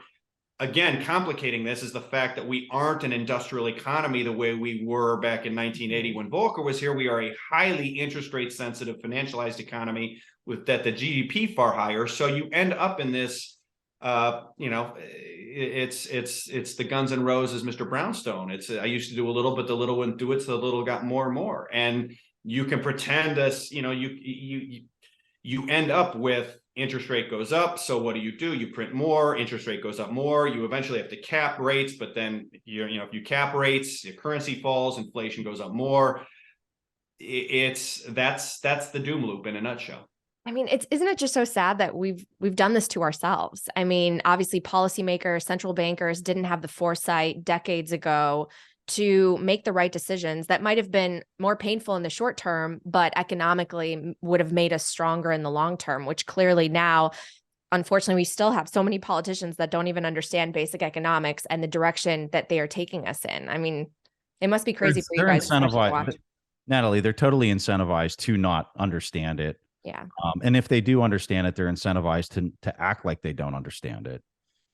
Again, complicating this is the fact that we aren't an industrial economy the way we were back in 1980 when Volcker was here. We are a highly interest rate sensitive financialized economy with the GDP far higher. So you end up in this, it's the Guns N' Roses, Mr. Brownstone. I used to do a little, but the little wouldn't do it, so the little got more and more. And you can pretend as, you end up with interest rate goes up. So what do? You print more, interest rate goes up more. You eventually have to cap rates, but then if you cap rates, your currency falls, inflation goes up more. That's the doom loop in a nutshell. I mean, isn't it just so sad that we've done this to ourselves? I mean, obviously policymakers, central bankers didn't have the foresight decades ago to make the right decisions that might have been more painful in the short term, but economically would have made us stronger in the long term, which clearly now, unfortunately, we still have so many politicians that don't even understand basic economics and the direction that they are taking us in. I mean, it must be crazy for you guys especially to watch. Natalie, they're totally incentivized to not understand it. Yeah. And if they do understand it, they're incentivized to act like they don't understand it.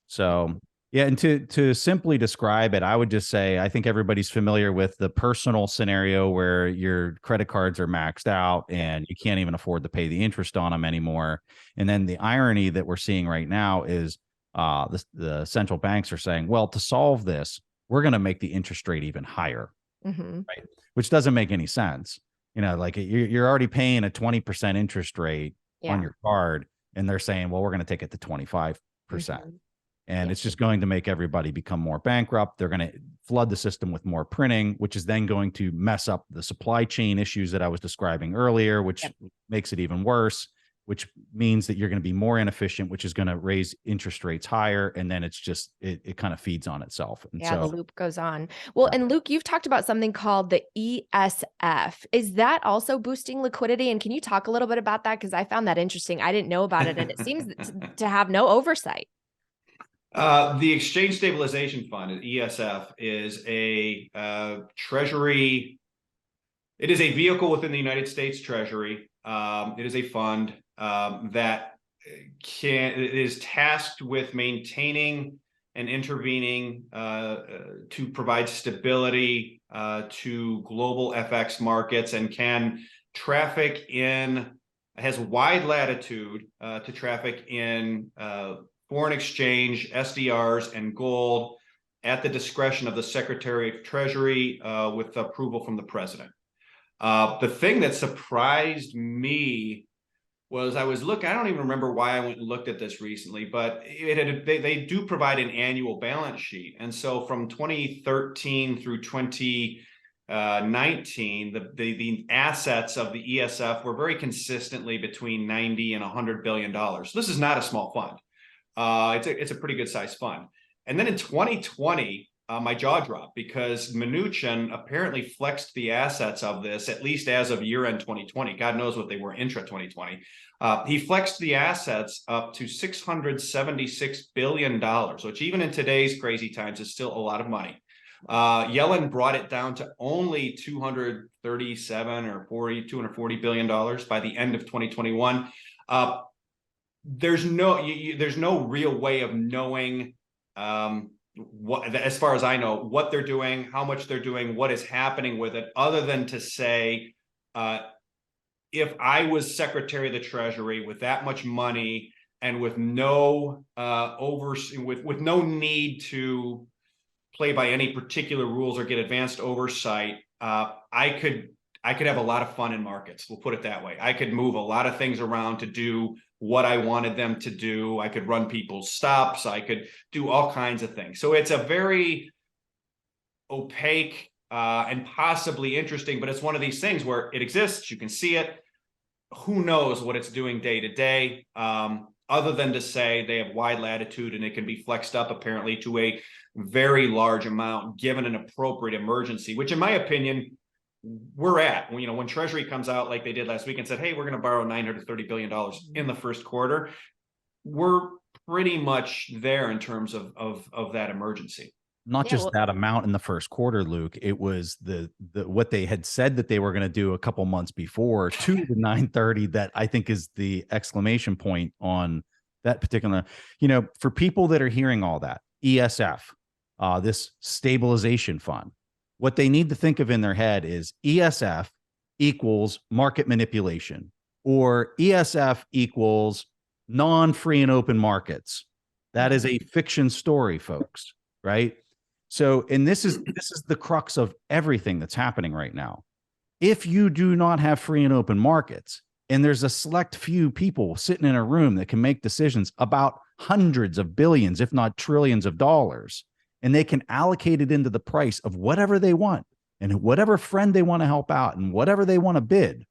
So yeah, and to simply describe it, I would just say I think everybody's familiar with the personal scenario where your credit cards are maxed out and you can't even afford to pay the interest on them anymore. And then the irony that we're seeing right now is the central banks are saying, well, to solve this, we're going to make the interest rate even higher, right? Which doesn't make any sense. Like you're already paying a 20% interest rate on your card, and they're saying, well, we're going to take it to 25%. And it's just going to make everybody become more bankrupt. They're going to flood the system with more printing, which is then going to mess up the supply chain issues that I was describing earlier, which makes it even worse, which means that you're going to be more inefficient, which is going to raise interest rates higher. And then it's just, it kind of feeds on itself. And the loop goes on. Well, and Luke, you've talked about something called the ESF. Is that also boosting liquidity? And can you talk a little bit about that? Because I found that interesting. I didn't know about it, and it seems to have no oversight. The Exchange Stabilization Fund, ESF, is a Treasury. It is a vehicle within the United States Treasury. It is a fund that is tasked with maintaining and intervening to provide stability to global FX markets, and has wide latitude to traffic in foreign exchange, SDRs, and gold at the discretion of the Secretary of Treasury with approval from the President. The thing that surprised me was I don't even remember why I went and looked at this recently, but they do provide an annual balance sheet. And so from 2013 through 2019, the assets of the ESF were very consistently between 90 and $100 billion. So this is not a small fund. It's a pretty good sized fund. And then in 2020, my jaw dropped because Mnuchin apparently flexed the assets of this, at least as of year end 2020. God knows what they were intra 2020. He flexed the assets up to $676 billion, which even in today's crazy times is still a lot of money. Yellen brought it down to only $240 billion by the end of 2021. There's no real way of knowing what, as far as I know, what they're doing, how much they're doing, what is happening with it, other than to say, if I was Secretary of the Treasury with that much money and with no with no need to play by any particular rules or get advanced oversight, I could have a lot of fun in markets. We'll put it that way. I could move a lot of things around to do what I wanted them to do. I could run people's stops. I could do all kinds of things. So it's a very opaque and possibly interesting, but it's one of these things where it exists. You can see it. Who knows what it's doing day to day, other than to say they have wide latitude and it can be flexed up apparently to a very large amount given an appropriate emergency, which in my opinion, we're at. When Treasury comes out like they did last week and said, hey, we're going to borrow $930 billion in the first quarter, we're pretty much there in terms of that emergency. Not just that amount in the first quarter, Luke. It was the what they had said that they were going to do a couple months before to the 930 that I think is the exclamation point on that particular, for people that are hearing all that, ESF, this stabilization fund, what they need to think of in their head is ESF equals market manipulation, or ESF equals non-free and open markets. That is a fiction story, folks, right? So, and this is the crux of everything that's happening right now. If you do not have free and open markets, and there's a select few people sitting in a room that can make decisions about hundreds of billions, if not trillions of dollars, and they can allocate it into the price of whatever they want and whatever friend they want to help out and whatever they want to bid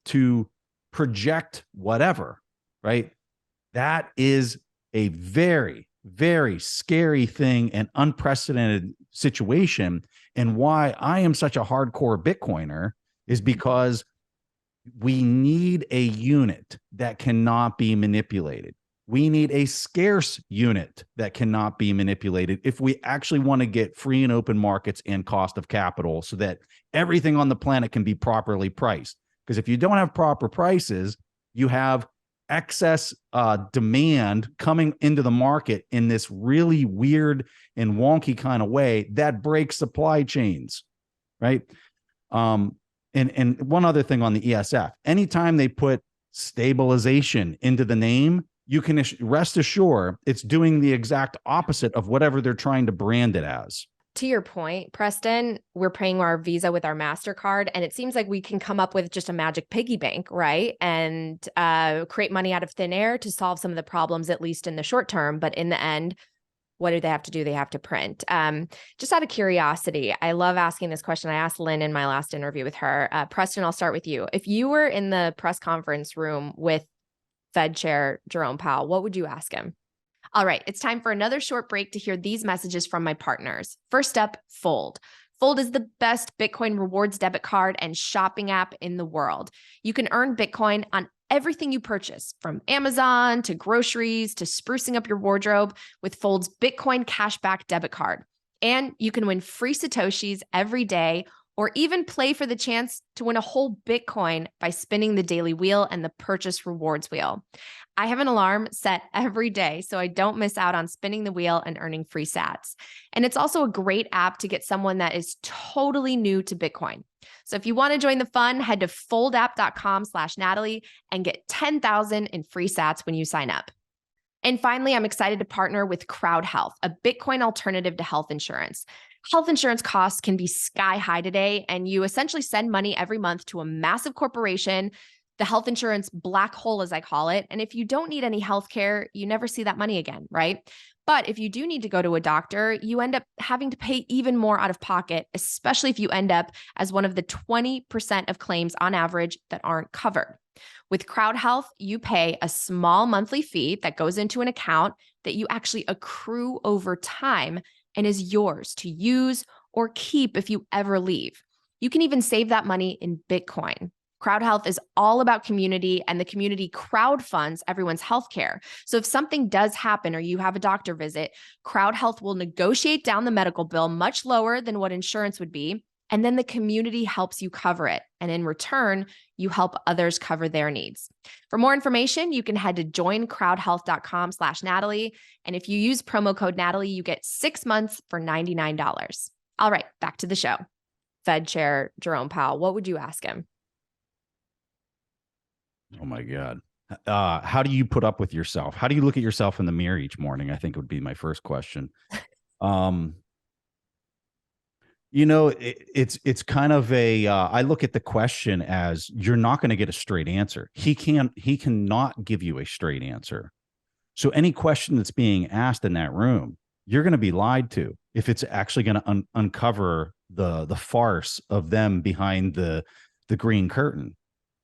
to project whatever, right? That is a very, very scary thing and unprecedented situation. And why I am such a hardcore Bitcoiner is because we need a unit that cannot be manipulated. We need a scarce unit that cannot be manipulated if we actually want to get free and open markets and cost of capital so that everything on the planet can be properly priced. Because if you don't have proper prices, you have excess demand coming into the market in this really weird and wonky kind of way that breaks supply chains, right? And one other thing on the ESF, anytime they put stabilization into the name, you can rest assured it's doing the exact opposite of whatever they're trying to brand it as. To your point, Preston, we're paying our Visa with our MasterCard, and it seems like we can come up with just a magic piggy bank, right? And create money out of thin air to solve some of the problems, at least in the short term. But in the end, what do they have to do? They have to print. Just out of curiosity, I love asking this question. I asked Lynn in my last interview with her. Preston, I'll start with you. If you were in the press conference room with Fed Chair Jerome Powell, what would you ask him? All right, it's time for another short break to hear these messages from my partners. First up, Fold. Fold is the best Bitcoin rewards debit card and shopping app in the world. You can earn Bitcoin on everything you purchase, from Amazon to groceries to sprucing up your wardrobe with Fold's Bitcoin Cashback debit card. And you can win free Satoshis every day, or even play for the chance to win a whole Bitcoin by spinning the daily wheel and the purchase rewards wheel. I have an alarm set every day so I don't miss out on spinning the wheel and earning free sats. And it's also a great app to get someone that is totally new to Bitcoin. So if you want to join the fun, head to foldapp.com/Natalie and get 10,000 in free sats when you sign up. And finally, I'm excited to partner with CrowdHealth, a Bitcoin alternative to health insurance. Health insurance costs can be sky high today, and you essentially send money every month to a massive corporation, the health insurance black hole, as I call it. And if you don't need any health care, you never see that money again, right? But if you do need to go to a doctor, you end up having to pay even more out of pocket, especially if you end up as one of the 20% of claims on average that aren't covered. With CrowdHealth, you pay a small monthly fee that goes into an account that you actually accrue over time and is yours to use or keep if you ever leave. You can even save that money in Bitcoin. CrowdHealth is all about community, and the community crowdfunds everyone's healthcare. So if something does happen or you have a doctor visit, CrowdHealth will negotiate down the medical bill much lower than what insurance would be, and then the community helps you cover it. And in return, you help others cover their needs. For more information, you can head to joincrowdhealth.com/Natalie. And if you use promo code Natalie, you get 6 months for $99. All right, back to the show. Fed Chair Jerome Powell, what would you ask him? Oh my God. How do you put up with yourself? How do you look at yourself in the mirror each morning? I think would be my first question. It's kind of a I look at the question as you're not going to get a straight answer. He cannot give you a straight answer. So any question that's being asked in that room, you're going to be lied to if it's actually going to uncover the farce of them behind the green curtain,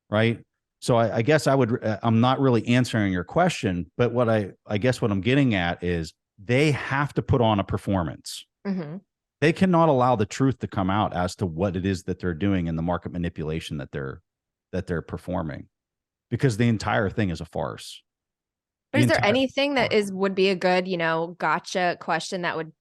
right? So I guess I'm not really answering your question, but what I guess what I'm getting at is they have to put on a performance. Mm-hmm. They cannot allow the truth to come out as to what it is that they're doing in the market manipulation that they're performing, because the entire thing is a farce. But is there anything that would be a good, gotcha question that would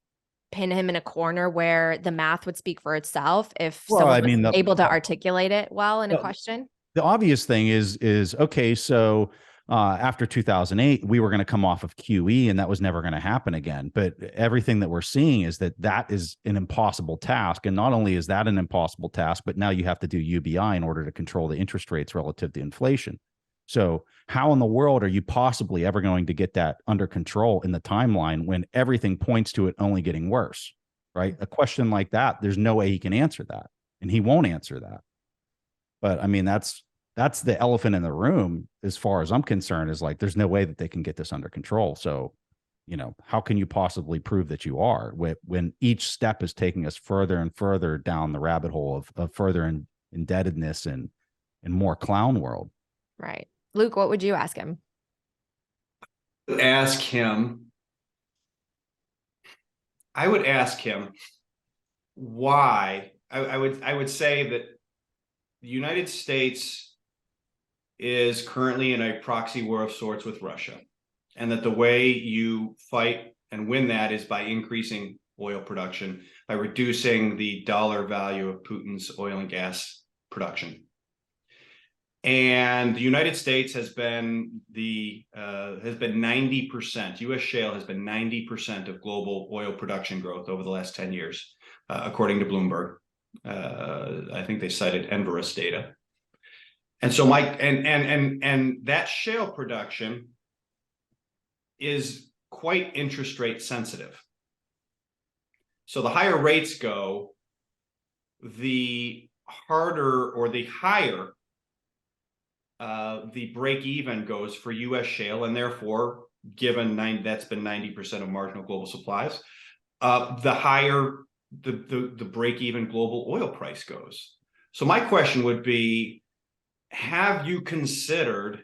pin him in a corner where the math would speak for itself if someone was able to articulate it well in a question? The obvious thing is okay. So after 2008, we were going to come off of QE, and that was never going to happen again. But everything that we're seeing is that is an impossible task. And not only is that an impossible task, but now you have to do UBI in order to control the interest rates relative to inflation. So how in the world are you possibly ever going to get that under control in the timeline when everything points to it only getting worse, right? A question like that, there's no way he can answer that, and he won't answer that. But I mean, that's the elephant in the room, as far as I'm concerned, is like, there's no way that they can get this under control. So, how can you possibly prove that you are when each step is taking us further and further down the rabbit hole of further indebtedness and more clown world? Right. Luke, what would you ask him? I would ask him why. I would say that the United States is currently in a proxy war of sorts with Russia, and that the way you fight and win that is by increasing oil production, by reducing the dollar value of Putin's oil and gas production. And the United States has been 90%. U.S. shale has been 90% of global oil production growth over the last 10 years, according to Bloomberg. I think they cited Enverus data. And so and that shale production is quite interest rate sensitive. So the higher rates go, the harder or the higher the break even goes for U.S. shale, and therefore, given that's been 90% of marginal global supplies, the higher the break even global oil price goes. So my question would be, have you considered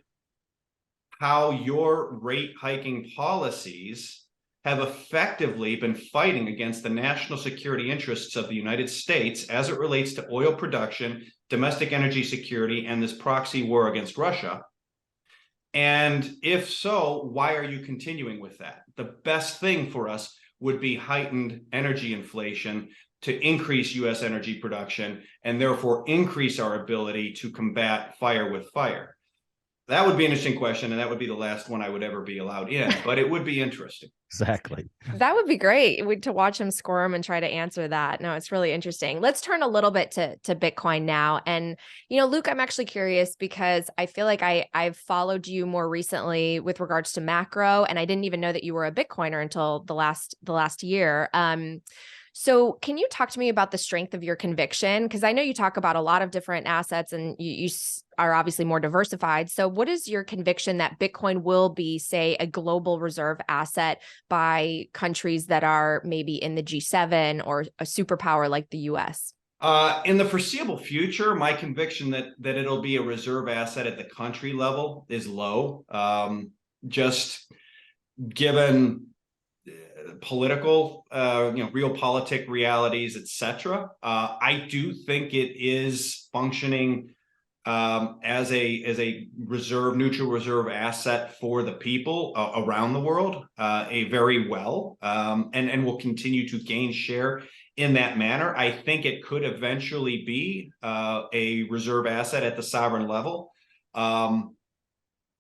how your rate hiking policies have effectively been fighting against the national security interests of the United States as it relates to oil production, domestic energy security, and this proxy war against Russia? And if so, why are you continuing with that? The best thing for us would be heightened energy inflation to increase U.S. energy production and therefore increase our ability to combat fire with fire. That would be an interesting question, and that would be the last one I would ever be allowed in, but it would be interesting. Exactly. That would be great to watch him squirm and try to answer that. No, it's really interesting. Let's turn a little bit to Bitcoin now. And, Luke, I'm actually curious because I feel like I've followed you more recently with regards to macro, and I didn't even know that you were a Bitcoiner until the last year. So can you talk to me about the strength of your conviction? Because I know you talk about a lot of different assets and you are obviously more diversified. So what is your conviction that Bitcoin will be, say, a global reserve asset by countries that are maybe in the G7 or a superpower like the US? In the foreseeable future, my conviction that it'll be a reserve asset at the country level is low. Just given political, realpolitik realities, etc. I do think it is functioning as a neutral reserve asset for the people around the world, very well, and will continue to gain share in that manner. I think it could eventually be a reserve asset at the sovereign level.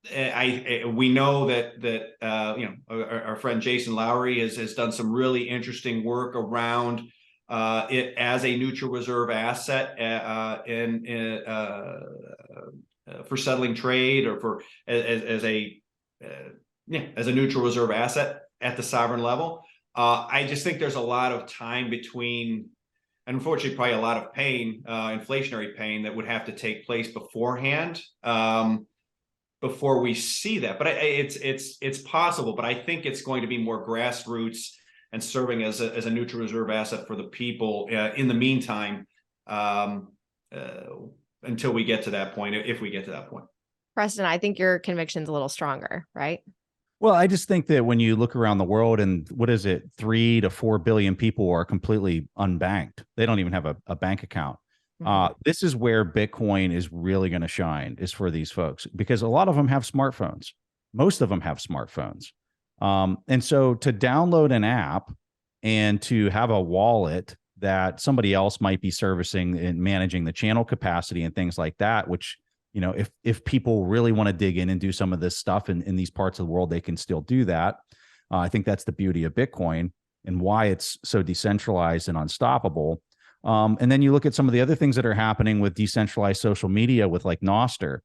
We know that our friend Jason Lowry has done some really interesting work around it as a neutral reserve asset for settling trade, or as a neutral reserve asset at the sovereign level. I just think there's a lot of time between and unfortunately probably a lot of pain, inflationary pain that would have to take place beforehand before we see that. But it's possible, but I think it's going to be more grassroots and serving as a neutral reserve asset for the people in the meantime, until we get to that point, if we get to that point. Preston, I think your conviction's a little stronger, right? Well, I just think that when you look around the world, and what is it, 3 to 4 billion people are completely unbanked. They don't even have a bank account. This is where Bitcoin is really going to shine, is for these folks, because a lot of them have smartphones. Most of them have smartphones. And so to download an app and to have a wallet that somebody else might be servicing and managing the channel capacity and things like that, which, you know, if people really want to dig in and do some of this stuff in these parts of the world, they can still do that. I think that's the beauty of Bitcoin and why it's so decentralized and unstoppable. And then you look at some of the other things that are happening with decentralized social media with like Nostr.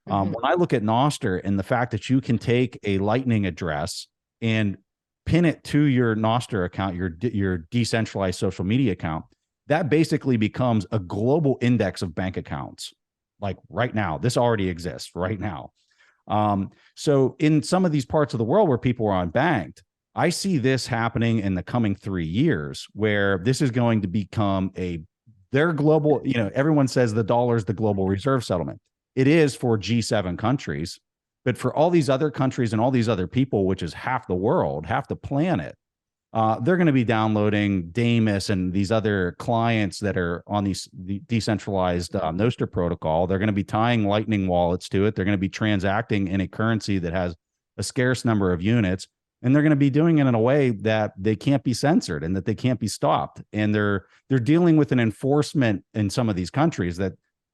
When I look at Nostr and the fact that you can take a Lightning address and pin it to your Nostr account, your decentralized social media account, that basically becomes a global index of bank accounts. Like right now, this already exists right now. So in some of these parts of the world where people are unbanked, I see this happening in the coming 3 years, where this is going to become their global, you know, everyone says the dollar is the global reserve settlement. It is for G7 countries, but for all these other countries and all these other people, which is half the world, half the planet, they're going to be downloading Damus and these other clients that are on the decentralized Nostr protocol. They're going to be tying Lightning wallets to it. They're going to be transacting in a currency that has a scarce number of units, and they're going to be doing it in a way that they can't be censored and that they can't be stopped. And they're dealing with an enforcement in some of these countries that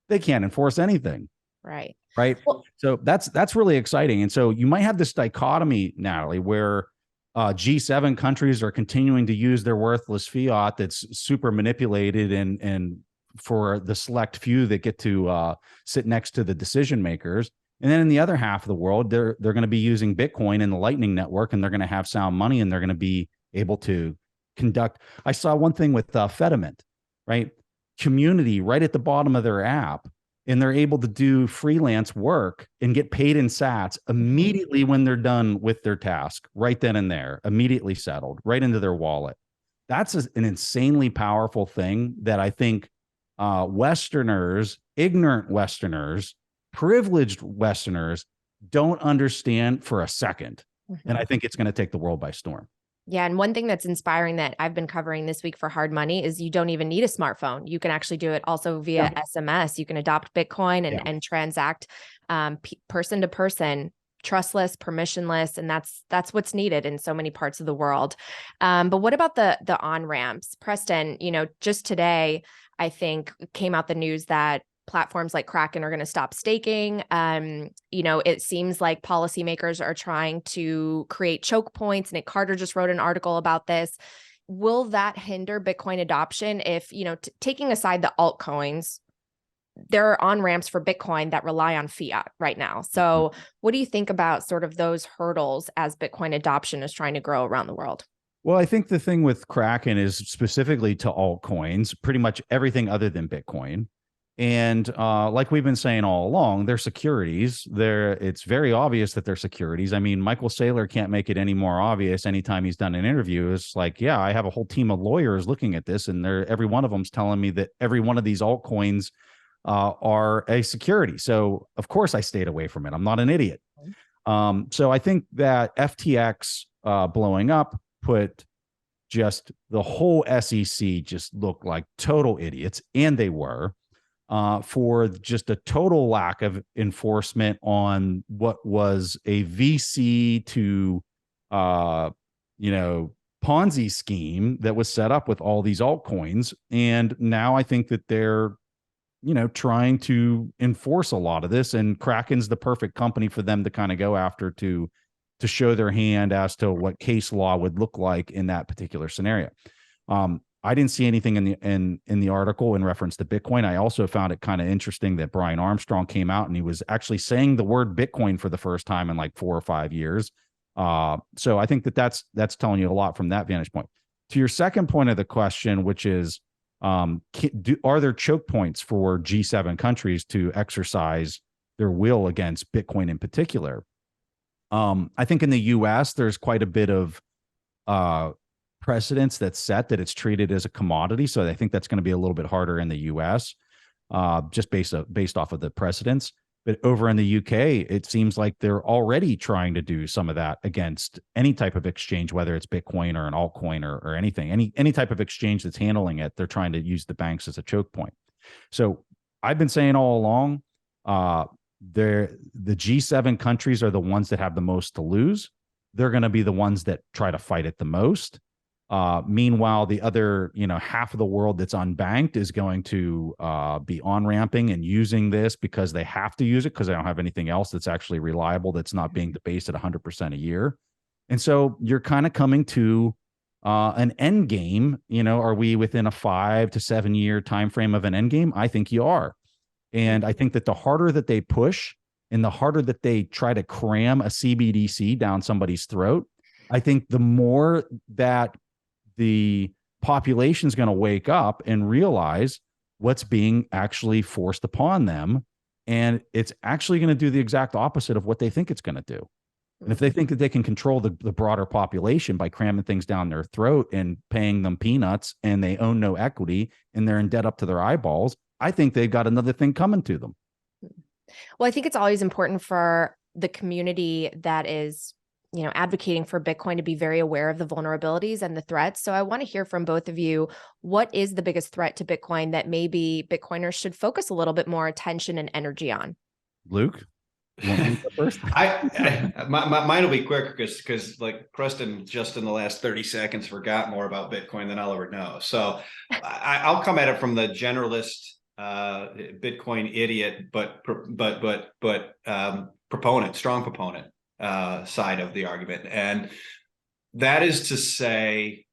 they can't enforce anything. Right. Right. Well, so that's really exciting. And so you might have this dichotomy, Natalie, where G7 countries are continuing to use their worthless fiat that's super manipulated and for the select few that get to sit next to the decision makers. And then in the other half of the world, they're going to be using Bitcoin and the Lightning Network, and they're going to have sound money, and they're going to be able to conduct. I saw one thing with Fediment, right? Community right at the bottom of their app, and they're able to do freelance work and get paid in sats immediately when they're done with their task, right then and there, immediately settled right into their wallet. That's an insanely powerful thing that I think Westerners, ignorant Westerners, privileged Westerners don't understand for a second. And I think it's going to take the world by storm. Yeah. And one thing that's inspiring that I've been covering this week for Hard Money is you don't even need a smartphone. You can actually do it also via SMS. You can adopt Bitcoin and transact person to person, trustless, permissionless. And that's what's needed in so many parts of the world. But what about the on-ramps? Preston, you know, just today, I think came out the news that platforms like Kraken are going to stop staking. You know, it seems like policymakers are trying to create choke points. Nick Carter just wrote an article about this. Will that hinder Bitcoin adoption if, you know, taking aside the altcoins, there are on-ramps for Bitcoin that rely on fiat right now. So what do you think about sort of those hurdles as Bitcoin adoption is trying to grow around the world? Well, I think the thing with Kraken is specifically to altcoins, pretty much everything other than Bitcoin. And like we've been saying all along, they're securities. It's very obvious that they're securities. I mean, Michael Saylor can't make it any more obvious anytime he's done an interview. It's like, yeah, I have a whole team of lawyers looking at this, and every one of them's telling me that every one of these altcoins are a security. So, of course, I stayed away from it. I'm not an idiot. So I think that FTX blowing up put just the whole SEC just looked like total idiots, and they were. For just a total lack of enforcement on what was a VC to, Ponzi scheme that was set up with all these altcoins. And now I think that they're, trying to enforce a lot of this, and Kraken's the perfect company for them to kind of go after to show their hand as to what case law would look like in that particular scenario. I didn't see anything in the article in reference to Bitcoin. I also found it kind of interesting that Brian Armstrong came out and he was actually saying the word Bitcoin for the first time in like 4 or 5 years. So I think that's telling you a lot from that vantage point. To your second point of the question, which is Are there choke points for G7 countries to exercise their will against Bitcoin in particular? I think in the US, there's quite a bit of precedence that's set that it's treated as a commodity. So I think that's going to be a little bit harder in the US, just based off of the precedents. But over in the UK, it seems like they're already trying to do some of that against any type of exchange, whether it's Bitcoin or an altcoin or anything, any type of exchange that's handling it. They're trying to use the banks as a choke point. So I've been saying all along, the G7 countries are the ones that have the most to lose. They're going to be the ones that try to fight it the most. Meanwhile, the other, half of the world that's unbanked is going to be on-ramping and using this because they have to use it because they don't have anything else that's actually reliable, that's not being debased at 100% a year. And so you're kind of coming to an end game. Are we within a 5 to 7 year time frame of an end game? I think you are. And I think that the harder that they push and the harder that they try to cram a CBDC down somebody's throat, I think the more that the population is going to wake up and realize what's being actually forced upon them. And it's actually going to do the exact opposite of what they think it's going to do. And if they think that they can control the broader population by cramming things down their throat and paying them peanuts, and they own no equity and they're in debt up to their eyeballs, I think they've got another thing coming to them. Well, I think it's always important for the community that is, advocating for Bitcoin to be very aware of the vulnerabilities and the threats. So I want to hear from both of you. What is the biggest threat to Bitcoin that maybe Bitcoiners should focus a little bit more attention and energy on? Luke, you want me to go first? Mine will be quicker because like Preston just in the last 30 seconds forgot more about Bitcoin than I'll ever know. So I'll come at it from the generalist Bitcoin idiot, but proponent, strong proponent side of the argument. And that is to say,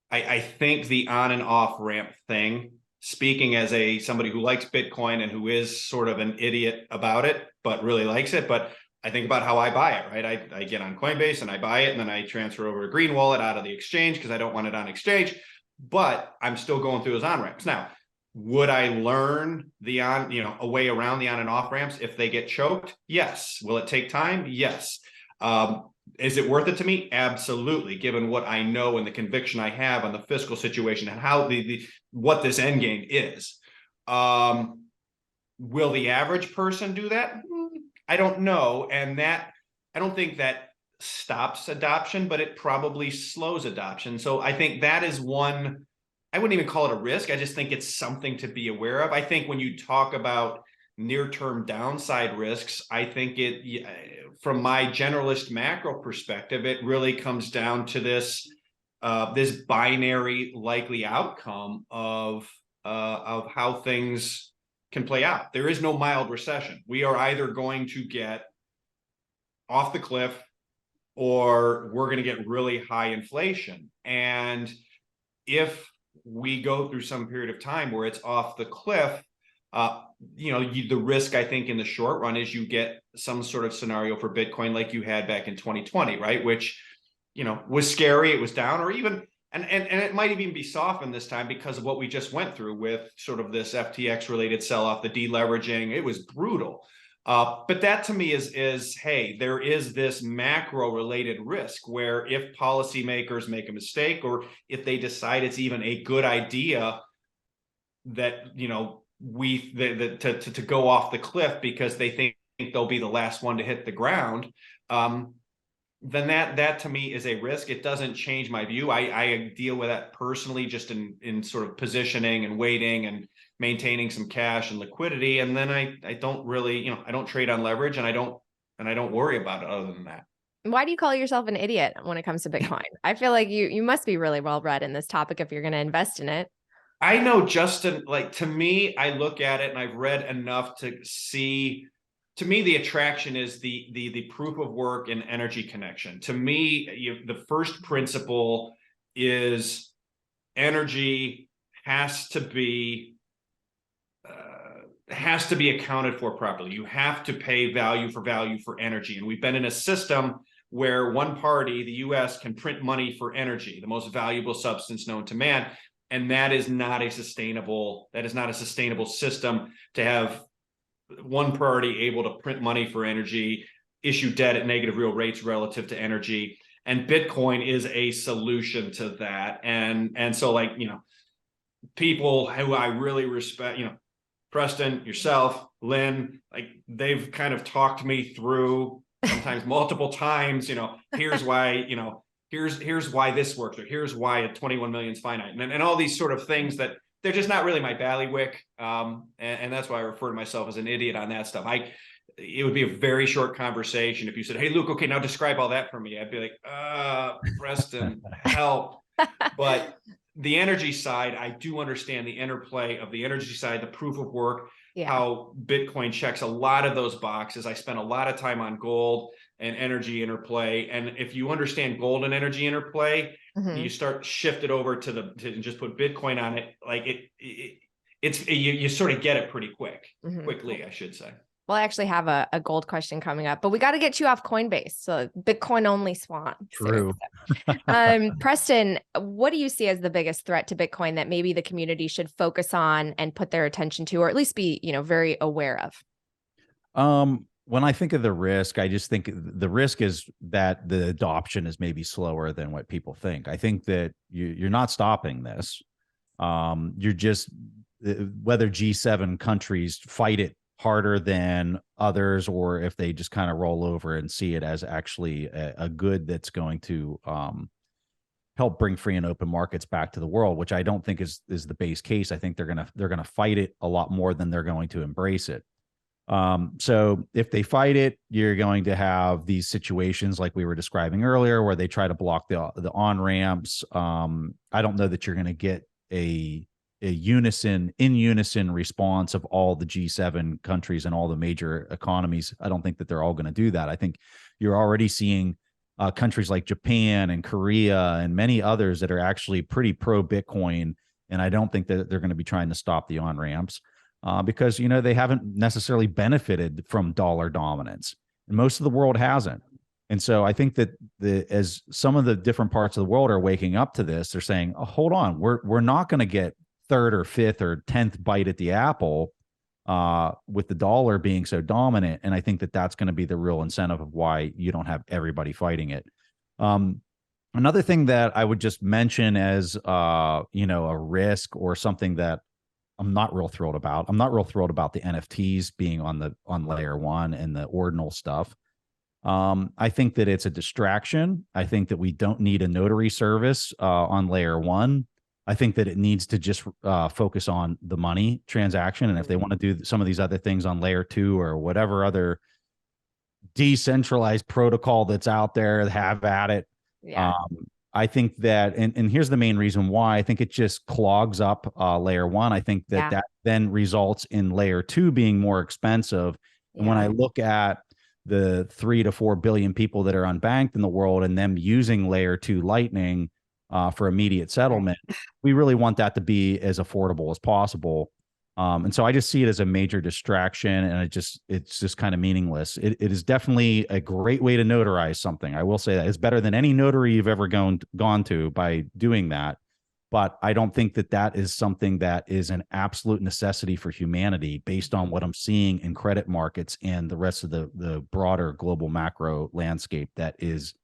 I think the on and off ramp thing, speaking as somebody who likes Bitcoin and who is sort of an idiot about it, but really likes it. But I think about how I buy it, right? I get on Coinbase and I buy it, and then I transfer over to Green Wallet out of the exchange because I don't want it on exchange, but I'm still going through those on ramps. Now, would I learn a way around the on and off ramps if they get choked? Yes. Will it take time? Yes. Is it worth it to me? Absolutely. Given what I know and the conviction I have on the fiscal situation and how what this end game is. Will the average person do that? I don't know. And I don't think that stops adoption, but it probably slows adoption. So I think that is one. I wouldn't even call it a risk. I just think it's something to be aware of. I think when you talk about near-term downside risks, I think from my generalist macro perspective, it really comes down to this binary likely outcome of how things can play out. There is no mild recession. We are either going to get off the cliff or we're going to get really high inflation. And if we go through some period of time where it's off the cliff, the risk, I think, in the short run is you get some sort of scenario for Bitcoin like you had back in 2020, right? Which, was scary. It was down, or even, and it might even be softened this time because of what we just went through with sort of this FTX related sell-off, the deleveraging. It was brutal. But that to me is, hey, there is this macro related risk where if policymakers make a mistake, or if they decide it's even a good idea that, to go off the cliff because they think they'll be the last one to hit the ground, then that to me is a risk. It doesn't change my view. I deal with that personally, just in sort of positioning and waiting and maintaining some cash and liquidity. And then I don't really, I don't trade on leverage, and I don't worry about it other than that. Why do you call yourself an idiot when it comes to Bitcoin? I feel like you must be really well read in this topic if you're going to invest in it. I know, Justin, like, to me, I look at it and I've read enough to see, to me, the attraction is the proof of work and energy connection. To me, the first principle is energy has to be accounted for properly. You have to pay value for energy. And we've been in a system where one party, the US, can print money for energy, the most valuable substance known to man. And that is not a sustainable system to have one priority able to print money for energy, issue debt at negative real rates relative to energy. And Bitcoin is a solution to that. And so, like, people who I really respect, Preston, yourself, Lynn, like, they've kind of talked me through sometimes multiple times, here's why, here's why this works, or here's why a 21 million is finite, and all these sort of things that they're just not really my bailiwick. And that's why I refer to myself as an idiot on that stuff. It would be a very short conversation if you said, "Hey, Luke, okay, now describe all that for me." I'd be like, Preston, help. But the energy side, I do understand the interplay of the energy side, the proof of work, how Bitcoin checks a lot of those boxes. I spent a lot of time on gold and energy interplay. And if you understand gold and energy interplay, you start shift it over to just put Bitcoin on it. Like you sort of get it pretty quickly, I should say. Well, I actually have a gold question coming up, but we got to get you off Coinbase. So Bitcoin only Swan. True. Preston, what do you see as the biggest threat to Bitcoin that maybe the community should focus on and put their attention to, or at least be, very aware of? When I think of the risk, I just think the risk is that the adoption is maybe slower than what people think. I think that you're not stopping this. You're just, whether G7 countries fight it harder than others, or if they just kind of roll over and see it as actually a good that's going to help bring free and open markets back to the world, which I don't think is the base case. I think they're gonna fight it a lot more than they're going to embrace it. So if they fight it, you're going to have these situations like we were describing earlier, where they try to block the on ramps. I don't know that you're going to get a in unison response of all the G7 countries and all the major economies. I don't think that they're all going to do that. I think you're already seeing countries like Japan and Korea and many others that are actually pretty pro Bitcoin. And I don't think that they're going to be trying to stop the on ramps because, they haven't necessarily benefited from dollar dominance, and most of the world hasn't. And so I think that as some of the different parts of the world are waking up to this, they're saying, oh, hold on, we're not going to get third or fifth or 10th bite at the apple with the dollar being so dominant. And I think that that's going to be the real incentive of why you don't have everybody fighting it. Another thing that I would just mention as, a risk or something that I'm not real thrilled about. I'm not real thrilled about the NFTs being on layer one and the ordinal stuff. I think that it's a distraction. I think that we don't need a notary service on layer one. I think that it needs to just focus on the money transaction. And if they want to do some of these other things on layer two or whatever other decentralized protocol that's out there, have at it. Yeah. I think that, and here's the main reason why, I think it just clogs up layer one. I think that then results in layer two being more expensive. And when I look at the 3 to 4 billion people that are unbanked in the world and them using layer two Lightning for immediate settlement, we really want that to be as affordable as possible. And so I just see it as a major distraction, and it's just kind of meaningless. It is definitely a great way to notarize something. I will say that it's better than any notary you've ever gone to by doing that. But I don't think that is something that is an absolute necessity for humanity based on what I'm seeing in credit markets and the rest of the broader global macro landscape that is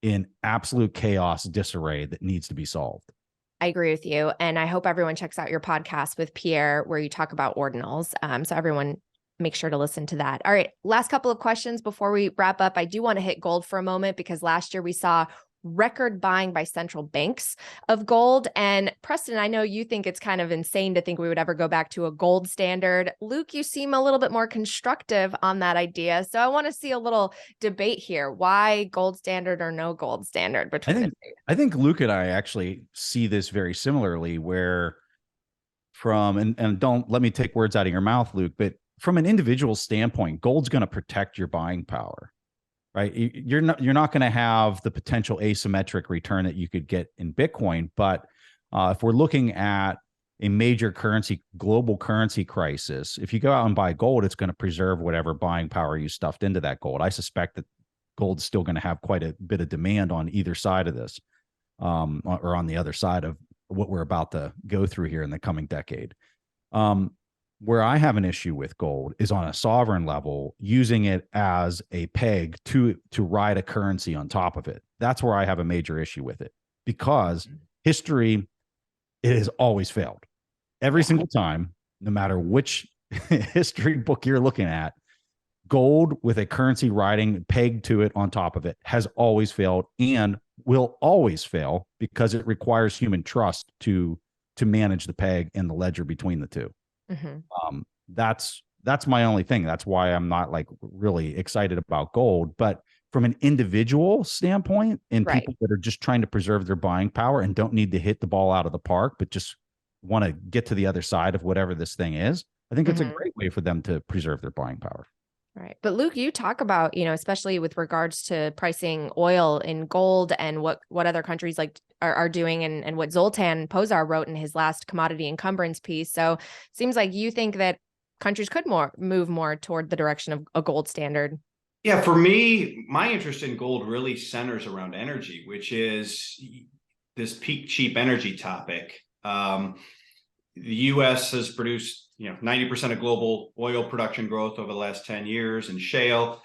in absolute chaos, disarray that needs to be solved. I agree with you. And I hope everyone checks out your podcast with Pierre, where you talk about ordinals. So everyone make sure to listen to that. All right. Last couple of questions before we wrap up. I do want to hit gold for a moment, because last year we saw record buying by central banks of gold. And Preston, I know you think it's kind of insane to think we would ever go back to a gold standard. Luke, you seem a little bit more constructive on that idea. So I want to see a little debate here. Why gold standard or no gold standard between the two? I think Luke and I actually see this very similarly, where and don't let me take words out of your mouth, Luke, but from an individual standpoint, gold's going to protect your buying power. Right. You're not going to have the potential asymmetric return that you could get in Bitcoin. But if we're looking at a major global currency crisis, if you go out and buy gold, it's going to preserve whatever buying power you stuffed into that gold. I suspect that gold's still going to have quite a bit of demand on either side of this, or on the other side of what we're about to go through here in the coming decade. Where I have an issue with gold is on a sovereign level, using it as a peg to ride a currency on top of it. That's where I have a major issue with it, because history, it has always failed. Every single time, no matter which history book you're looking at, gold with a currency riding pegged to it on top of it has always failed and will always fail, because it requires human trust to manage the peg and the ledger between the two. That's my only thing. That's why I'm not like really excited about gold. But from an individual standpoint, and people that are just trying to preserve their buying power and don't need to hit the ball out of the park, but just want to get to the other side of whatever this thing is, I think it's a great way for them to preserve their buying power. Right. But Luke, you talk about, especially with regards to pricing oil in gold and what other countries like are doing, and what Zoltan Pozar wrote in his last commodity encumbrance piece. So it seems like you think that countries could move more toward the direction of a gold standard. Yeah, for me, my interest in gold really centers around energy, which is this peak cheap energy topic. The U.S. has produced 90% of global oil production growth over the last 10 years in shale.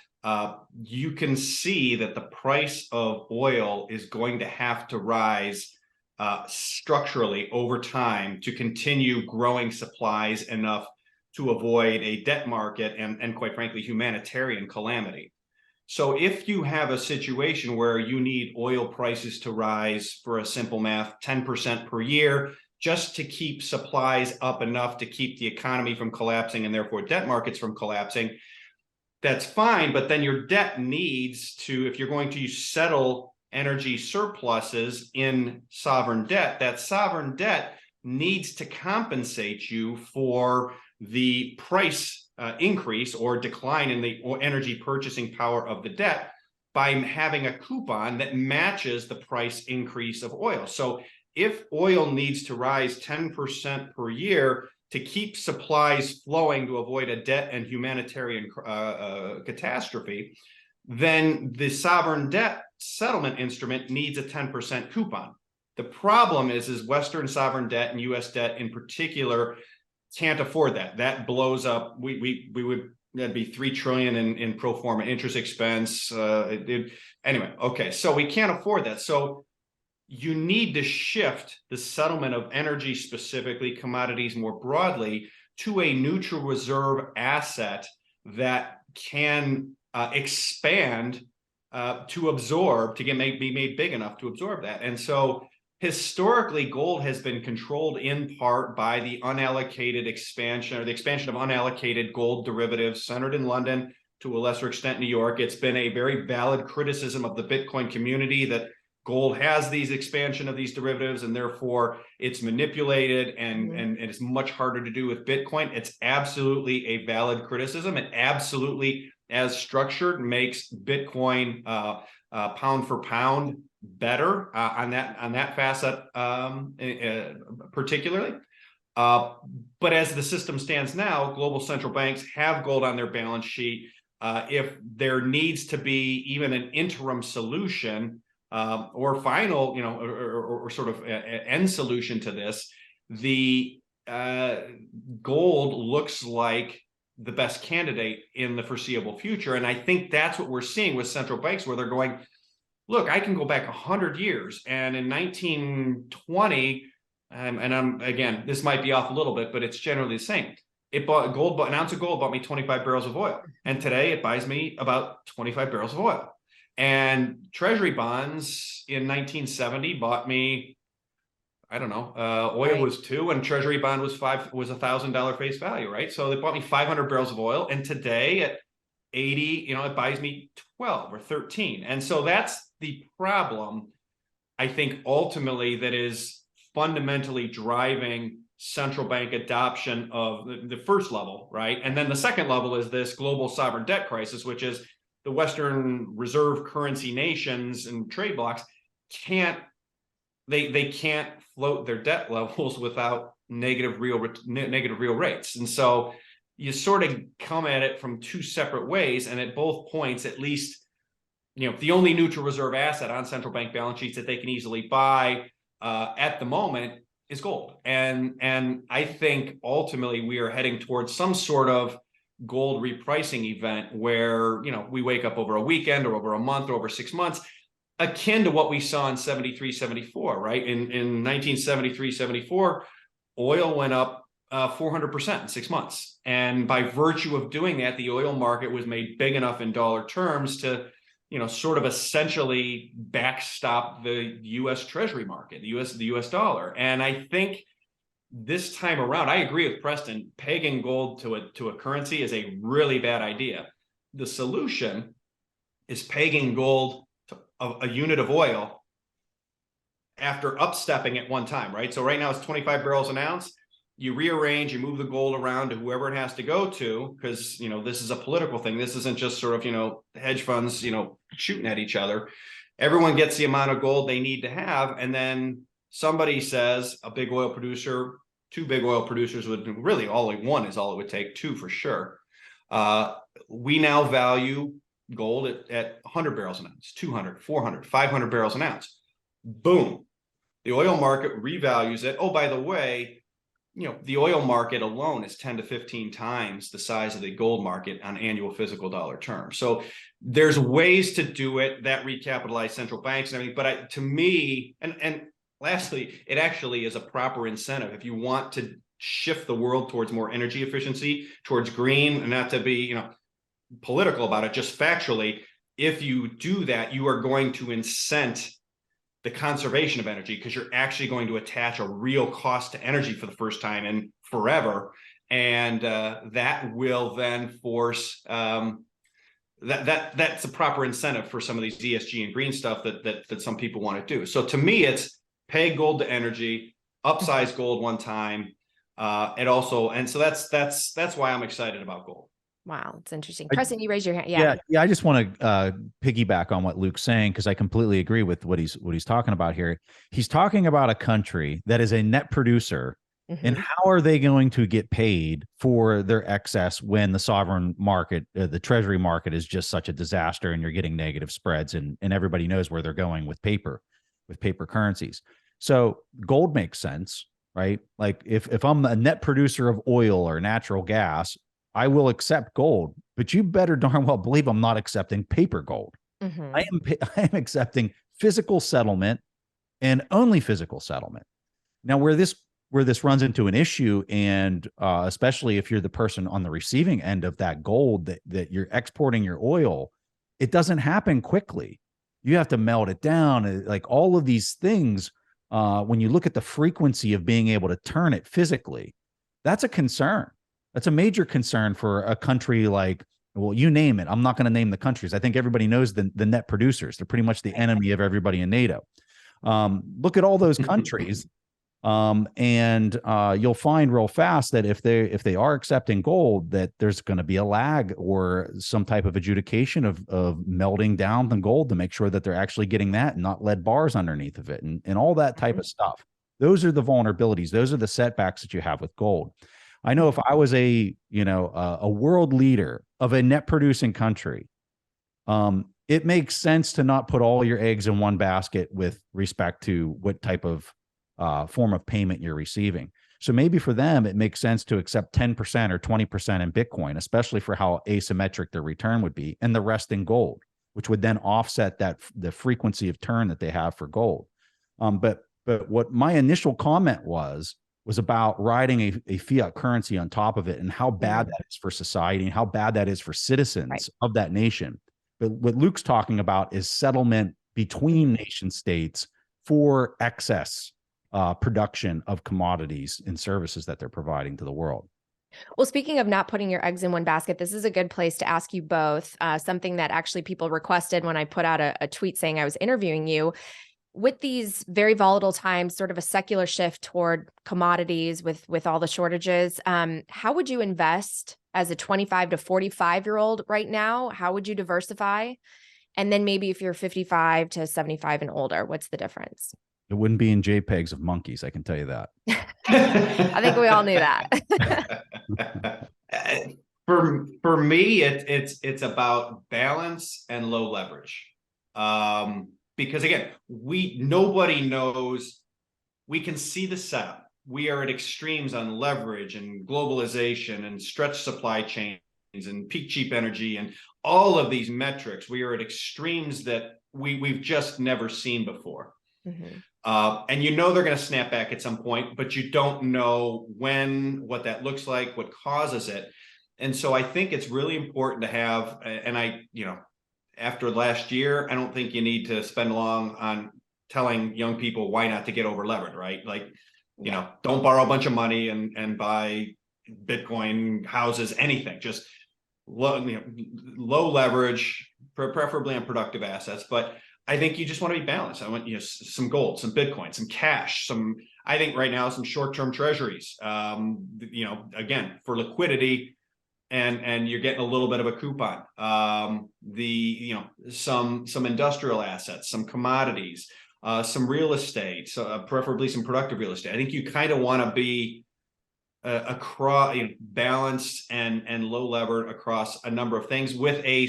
You can see that the price of oil is going to have to rise structurally over time to continue growing supplies enough to avoid a debt market and quite frankly, humanitarian calamity. So if you have a situation where you need oil prices to rise, for a simple math, 10% per year, just to keep supplies up enough to keep the economy from collapsing and therefore debt markets from collapsing, that's fine. But then your debt needs to, if you're going to settle energy surpluses in sovereign debt, that sovereign debt needs to compensate you for the price increase or decline in the energy purchasing power of the debt by having a coupon that matches the price increase of oil. So if oil needs to rise 10% per year to keep supplies flowing to avoid a debt and humanitarian catastrophe, then the sovereign debt settlement instrument needs a 10% coupon. The problem is Western sovereign debt and U.S. debt in particular can't afford that. That blows up. That'd be $3 trillion in pro forma interest expense. Anyway, okay, so we can't afford that. So you need to shift the settlement of energy, specifically commodities more broadly, to a neutral reserve asset that can expand to absorb, be made big enough to absorb that. And so historically, gold has been controlled in part by the unallocated expansion, or the expansion of unallocated gold derivatives centered in London, to a lesser extent New York. It's been a very valid criticism of the Bitcoin community that gold has these expansion of these derivatives and therefore it's manipulated and it's much harder to do with Bitcoin. It's absolutely a valid criticism. It absolutely, as structured, makes Bitcoin pound for pound better on that facet particularly. But as the system stands now, global central banks have gold on their balance sheet. If there needs to be even an interim solution or final, or sort of end solution to this, the gold looks like the best candidate in the foreseeable future. And I think that's what we're seeing with central banks, where they're going, look, I can go back 100 years. And in 1920, and I'm, again, this might be off a little bit, but it's generally the same. An ounce of gold bought me 25 barrels of oil. And today it buys me about 25 barrels of oil. And Treasury bonds in 1970 bought me, I don't know, oil was $2 and Treasury bond was $1,000 face value, right? So they bought me 500 barrels of oil. And today at 80, it buys me 12 or 13. And so that's the problem, I think, ultimately, that is fundamentally driving central bank adoption of the first level, right? And then the second level is this global sovereign debt crisis, which is the Western reserve currency nations and trade blocs can't float their debt levels without negative real rates. And so you sort of come at it from two separate ways. And at both points, at least, the only neutral reserve asset on central bank balance sheets that they can easily buy at the moment is gold. And I think ultimately we are heading towards some sort of gold repricing event where, we wake up over a weekend or over a month or over 6 months, akin to what we saw in 73, 74, right? In 1973, 74, oil went up 400% in 6 months. And by virtue of doing that, the oil market was made big enough in dollar terms to, sort of essentially backstop the U.S. Treasury market, the U.S. dollar. And I think this time around, I agree with Preston, pegging gold to a currency is a really bad idea. The solution is pegging gold to a unit of oil after upstepping at one time, right? So right now it's 25 barrels an ounce. You rearrange, you move the gold around to whoever it has to go to, because, this is a political thing. This isn't just sort of, hedge funds, shooting at each other. Everyone gets the amount of gold they need to have. And then somebody says, a big oil producer, two big oil producers would really, one is all it would take, two for sure. We now value gold at 100 barrels an ounce, 200, 400, 500 barrels an ounce. Boom. The oil market revalues it. Oh, by the way, the oil market alone is 10 to 15 times the size of the gold market on annual physical dollar terms. So there's ways to do it that recapitalize central banks and everything. But to me, and lastly, it actually is a proper incentive. If you want to shift the world towards more energy efficiency, towards green, and not to be, political about it, just factually, if you do that, you are going to incent the conservation of energy, because you're actually going to attach a real cost to energy for the first time in forever. And that will then force that's a proper incentive for some of these ESG and green stuff that some people want to do. So to me, it's pay gold to energy, upsize gold one time. And so that's why I'm excited about gold. Wow, it's interesting. Preston, you raised your hand. Yeah. I just want to piggyback on what Luke's saying, because I completely agree with what he's talking about here. He's talking about a country that is a net producer, and how are they going to get paid for their excess when the sovereign market, the Treasury market, is just such a disaster, and you're getting negative spreads, and everybody knows where they're going with paper currencies. So gold makes sense, right? Like if I'm a net producer of oil or natural gas, I will accept gold, but you better darn well believe I'm not accepting paper gold. I am accepting physical settlement, and only physical settlement. Now, where this runs into an issue, and especially if you're the person on the receiving end of that gold that you're exporting your oil, it doesn't happen quickly. You have to melt it down, like all of these things. When you look at the frequency of being able to turn it physically, that's a concern. That's a major concern for a country like, well, you name it. I'm not going to name the countries. I think everybody knows the net producers. They're pretty much the enemy of everybody in NATO. Look at all those countries, and you'll find real fast that if they are accepting gold, that there's going to be a lag or some type of adjudication of melting down the gold to make sure that they're actually getting that and not lead bars underneath of it, and all that type of stuff. Those are the vulnerabilities. Those are the setbacks that you have with gold. I know if I was a world leader of a net producing country, it makes sense to not put all your eggs in one basket with respect to what type of form of payment you're receiving. So maybe for them, it makes sense to accept 10% or 20% in Bitcoin, especially for how asymmetric their return would be, and the rest in gold, which would then offset the frequency of turn that they have for gold. But what my initial comment was about riding a fiat currency on top of it, and how bad that is for society and how bad that is for citizens of that nation. But what Luke's talking about is settlement between nation states for excess production of commodities and services that they're providing to the world. Well, speaking of not putting your eggs in one basket, this is a good place to ask you both something that actually people requested when I put out a tweet saying I was interviewing you. With these very volatile times, sort of a secular shift toward commodities with all the shortages, how would you invest as a 25 to 45-year-old right now? How would you diversify? And then maybe if you're 55 to 75 and older, what's the difference? It wouldn't be in JPEGs of monkeys, I can tell you that. I think we all knew that. For me, it's about balance and low leverage. Because again, nobody knows we can see the setup. We are at extremes on leverage and globalization and stretched supply chains and peak cheap energy and all of these metrics. We are at extremes that we've just never seen before. And you know they're going to snap back at some point, but you don't know when, what that looks like, what causes it. And so I think it's really important to have, and after last year, I don't think you need to spend long on telling young people why not to get over levered, right? Like, don't borrow a bunch of money and buy Bitcoin, houses, anything. Just low leverage, preferably on productive assets. But I think you just want to be balanced. I want some gold, some Bitcoin, some cash, I think right now some short-term treasuries. Again, for liquidity, and you're getting a little bit of a coupon. Some industrial assets, some commodities, some real estate, preferably some productive real estate. I think you kind of want to be across, balanced and low levered across a number of things with a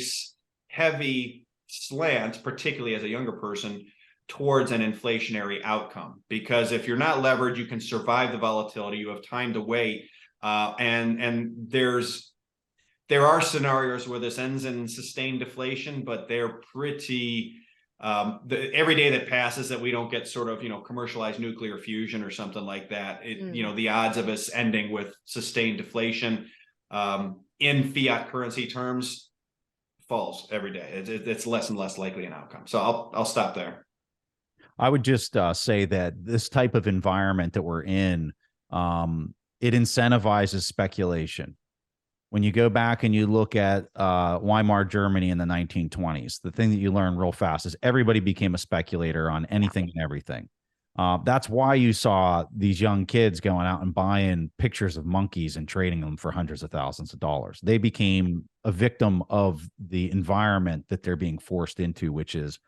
heavy slant, particularly as a younger person, towards an inflationary outcome. Because if you're not levered, you can survive the volatility. You have time to wait, and there are scenarios where this ends in sustained deflation, but they're pretty. Every day that passes that we don't get sort of commercialized nuclear fusion or something like that, the odds of us ending with sustained deflation in fiat currency terms falls every day. It's less and less likely an outcome. So I'll stop there. I would just say that this type of environment that we're in, it incentivizes speculation. When you go back and you look at Weimar Germany in the 1920s, the thing that you learn real fast is everybody became a speculator on anything and everything. That's why you saw these young kids going out and buying pictures of monkeys and trading them for hundreds of thousands of dollars. They became a victim of the environment that they're being forced into, which is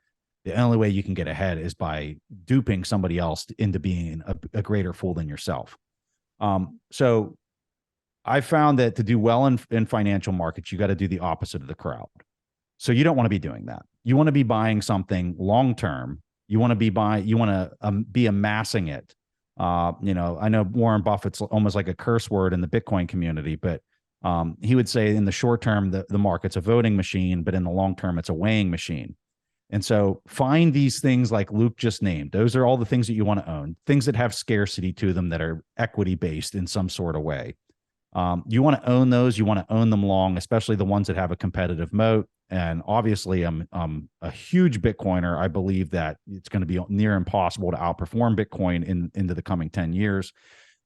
the only way you can get ahead is by duping somebody else into being a greater fool than yourself. So I found that to do well in financial markets, you got to do the opposite of the crowd. So you don't want to be doing that. You want to be buying something long term. You want to be amassing it. I know Warren Buffett's almost like a curse word in the Bitcoin community, but he would say in the short term, the market's a voting machine, but in the long term, it's a weighing machine. And so find these things like Luke just named. Those are all the things that you want to own, things that have scarcity to them that are equity based in some sort of way. You want to own those. You want to own them long, especially the ones that have a competitive moat. And obviously, I'm a huge Bitcoiner. I believe that it's going to be near impossible to outperform Bitcoin into the coming 10 years.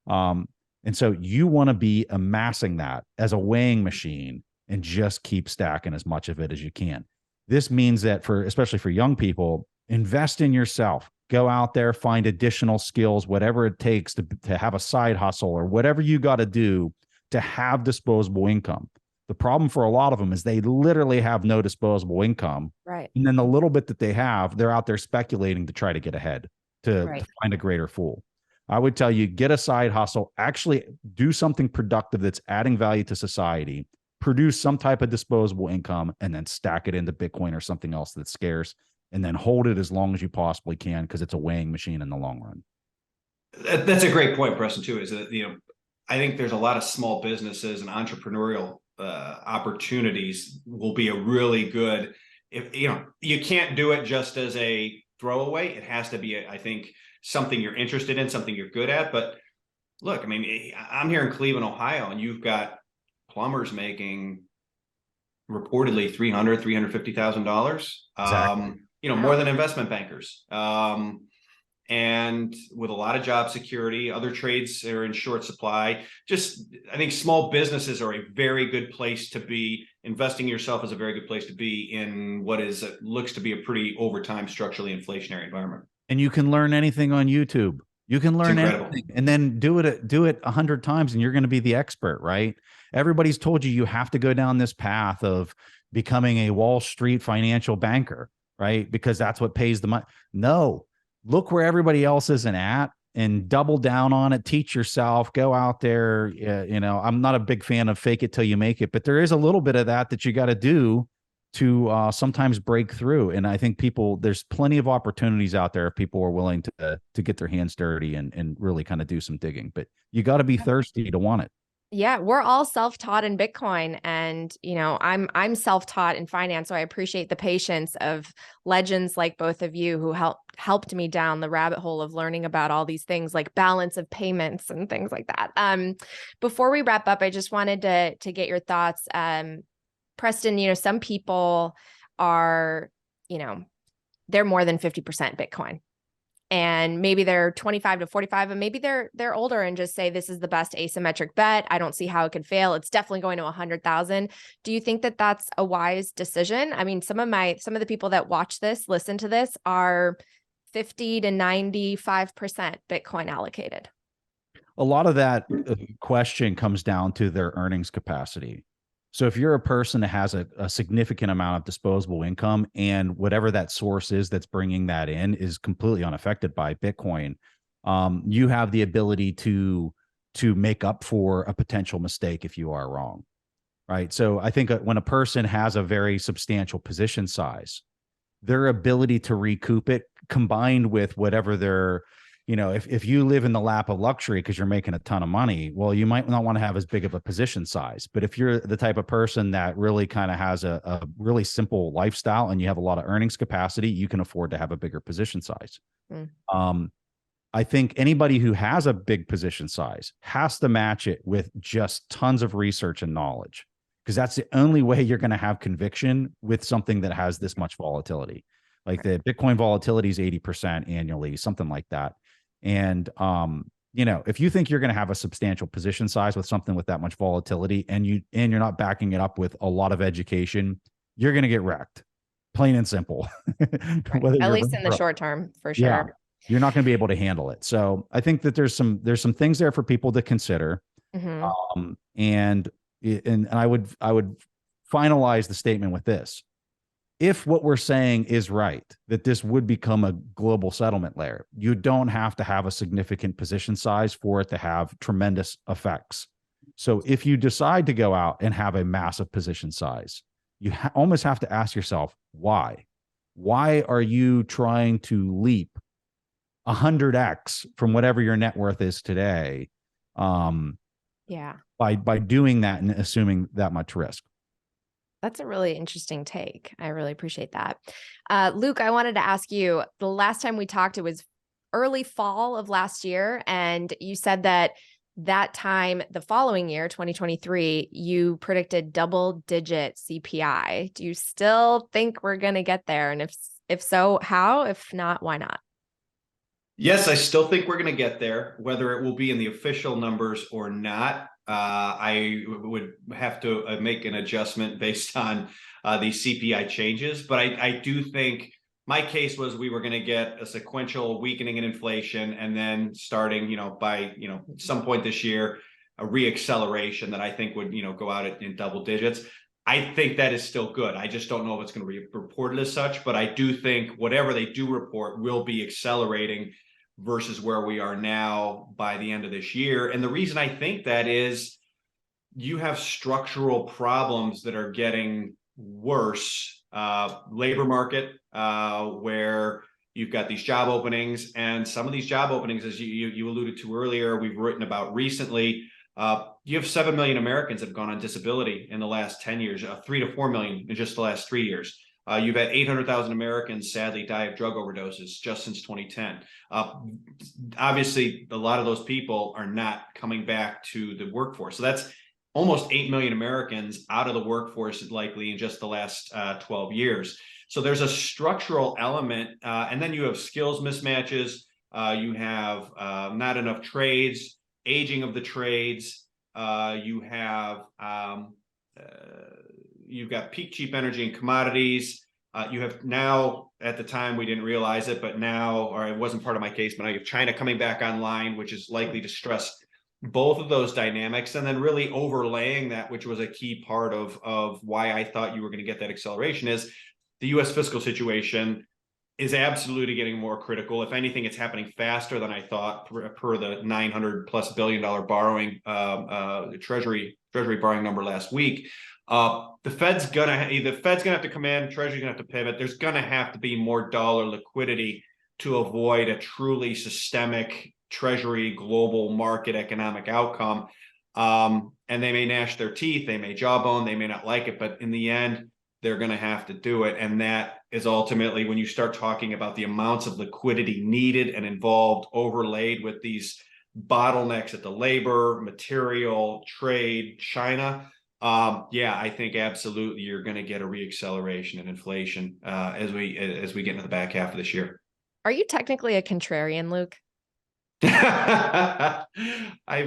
And so you want to be amassing that as a weighing machine and just keep stacking as much of it as you can. This means that especially for young people, invest in yourself. Go out there, find additional skills, whatever it takes to have a side hustle or whatever you got to do to have disposable income. The problem for a lot of them is they literally have no disposable income. Right. And then the little bit that they have, they're out there speculating to try to get ahead, to find a greater fool. I would tell you, get a side hustle, actually do something productive that's adding value to society, produce some type of disposable income, and then stack it into Bitcoin or something else that's scarce, and then hold it as long as you possibly can because it's a weighing machine in the long run. That's a great point, Preston, too, is that, I think there's a lot of small businesses and entrepreneurial opportunities will be a really good, you can't do it just as a throwaway. It has to be, I think, something you're interested in, something you're good at. But look, I mean, I'm here in Cleveland, Ohio, and you've got plumbers making reportedly $350,000, Exactly. more than investment bankers. And with a lot of job security, other trades are in short supply. I think small businesses are a very good place to be. Investing yourself is a very good place to be in what looks to be a pretty, over time, structurally inflationary environment. And you can learn anything on YouTube. You can learn anything, and then do it 100 times, and you're going to be the expert, right? Everybody's told you have to go down this path of becoming a Wall Street financial banker, right? Because that's what pays the money. No. Look where everybody else isn't at and double down on it. Teach yourself, go out there. I'm not a big fan of fake it till you make it, but there is a little bit of that you got to do to sometimes break through. And I think there's plenty of opportunities out there if people are willing to get their hands dirty and really kind of do some digging. But you got to be thirsty to want it. Yeah, we're all self-taught in Bitcoin, and I'm self-taught in finance, so I appreciate the patience of legends like both of you who helped me down the rabbit hole of learning about all these things like balance of payments and things like that. Before we wrap up, I just wanted to get your thoughts. Preston, some people are, they're more than 50% Bitcoin. And maybe they're 25 to 45, and maybe they're older and just say, this is the best asymmetric bet. I don't see how it could fail. It's definitely going to 100,000. Do you think that that's a wise decision? I mean, some of the people that watch this, listen to this, are 50 to 95% Bitcoin allocated. A lot of that question comes down to their earnings capacity. So if you're a person that has a significant amount of disposable income, and whatever that source is that's bringing that in is completely unaffected by Bitcoin, you have the ability to make up for a potential mistake if you are wrong, right? So I think when a person has a very substantial position size, their ability to recoup it, combined with whatever their if you live in the lap of luxury because you're making a ton of money, well, you might not want to have as big of a position size. But if you're the type of person that really kind of has a really simple lifestyle and you have a lot of earnings capacity, you can afford to have a bigger position size. I think anybody who has a big position size has to match it with just tons of research and knowledge, because that's the only way you're going to have conviction with something that has this much volatility. Like the Bitcoin volatility is 80% annually, something like that. And, if you think you're going to have a substantial position size with something with that much volatility, and you're not backing it up with a lot of education, you're going to get wrecked, plain and simple. Right. At least in the short term, for sure. Yeah, you're not going to be able to handle it. So I think that there's some things there for people to consider. Mm-hmm. And I would finalize the statement with this. If what we're saying is right, that this would become a global settlement layer, you don't have to have a significant position size for it to have tremendous effects. So if you decide to go out and have a massive position size, you almost have to ask yourself, why? Why are you trying to leap 100x from whatever your net worth is today? By doing that and assuming that much risk. That's a really interesting take. I really appreciate that. Luke, I wanted to ask you, the last time we talked, it was early fall of last year. And you said that time, the following year, 2023, you predicted double-digit CPI. Do you still think we're going to get there? And if so, how? If not, why not? Yes, I still think we're going to get there, whether it will be in the official numbers or not. I would have to make an adjustment based on the CPI changes. But I do think my case was we were going to get a sequential weakening in inflation, and then starting, by, some point this year, a reacceleration that I think would, go out in double digits. I think that is still good. I just don't know if it's going to be reported as such, but I do think whatever they do report will be accelerating versus where we are now by the end of this year. And the reason I think that is you have structural problems that are getting worse. Labor market, where you've got these job openings, and some of these job openings, as you alluded to earlier, we've written about recently. You have 7 million Americans have gone on disability in the last 10 years, 3 to 4 million in just the last 3 years. You've had 800,000 Americans sadly die of drug overdoses just since 2010. Obviously, a lot of those people are not coming back to the workforce. So that's almost 8 million Americans out of the workforce likely in just the last 12 years. So there's a structural element. And then you have skills mismatches. You have not enough trades, aging of the trades. You've got peak cheap energy and commodities. You have now, at the time we didn't realize it, but now, or it wasn't part of my case, but now you have China coming back online, which is likely to stress both of those dynamics. And then really overlaying that, which was a key part of why I thought you were going to get that acceleration, is the US fiscal situation is absolutely getting more critical. If anything, it's happening faster than I thought per the $900+ billion borrowing, Treasury borrowing number last week. The Fed's gonna have to come in, Treasury's gonna have to pivot. There's gonna have to be more dollar liquidity to avoid a truly systemic Treasury global market economic outcome. And they may gnash their teeth, they may jawbone, they may not like it, but in the end, they're going to have to do it. And that is ultimately when you start talking about the amounts of liquidity needed and involved, overlaid with these bottlenecks at the labor, material, trade, China. I think absolutely you're going to get a reacceleration in inflation as we get into the back half of this year. Are you technically a contrarian, Luke? I've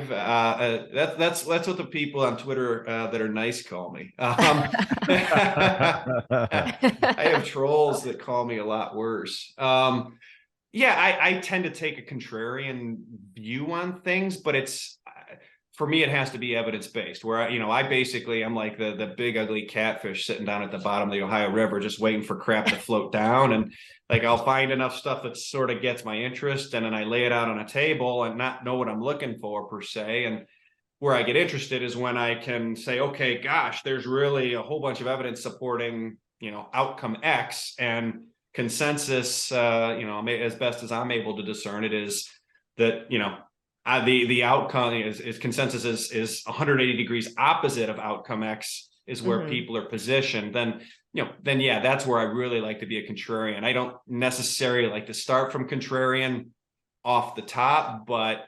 that's what the people on Twitter that are nice call me. I have trolls that call me a lot worse. I tend to take a contrarian view on things, but for me, it has to be evidence-based, where I'm like the big ugly catfish sitting down at the bottom of the Ohio River, just waiting for crap to float down. And like, I'll find enough stuff that sort of gets my interest, and then I lay it out on a table and not know what I'm looking for per se. And where I get interested is when I can say, okay, gosh, there's really a whole bunch of evidence supporting, outcome X, and consensus, as best as I'm able to discern it, is that, the outcome is consensus is 180 degrees opposite of outcome X is where people are positioned. Then that's where I really like to be a contrarian. I don't necessarily like to start from contrarian off the top, but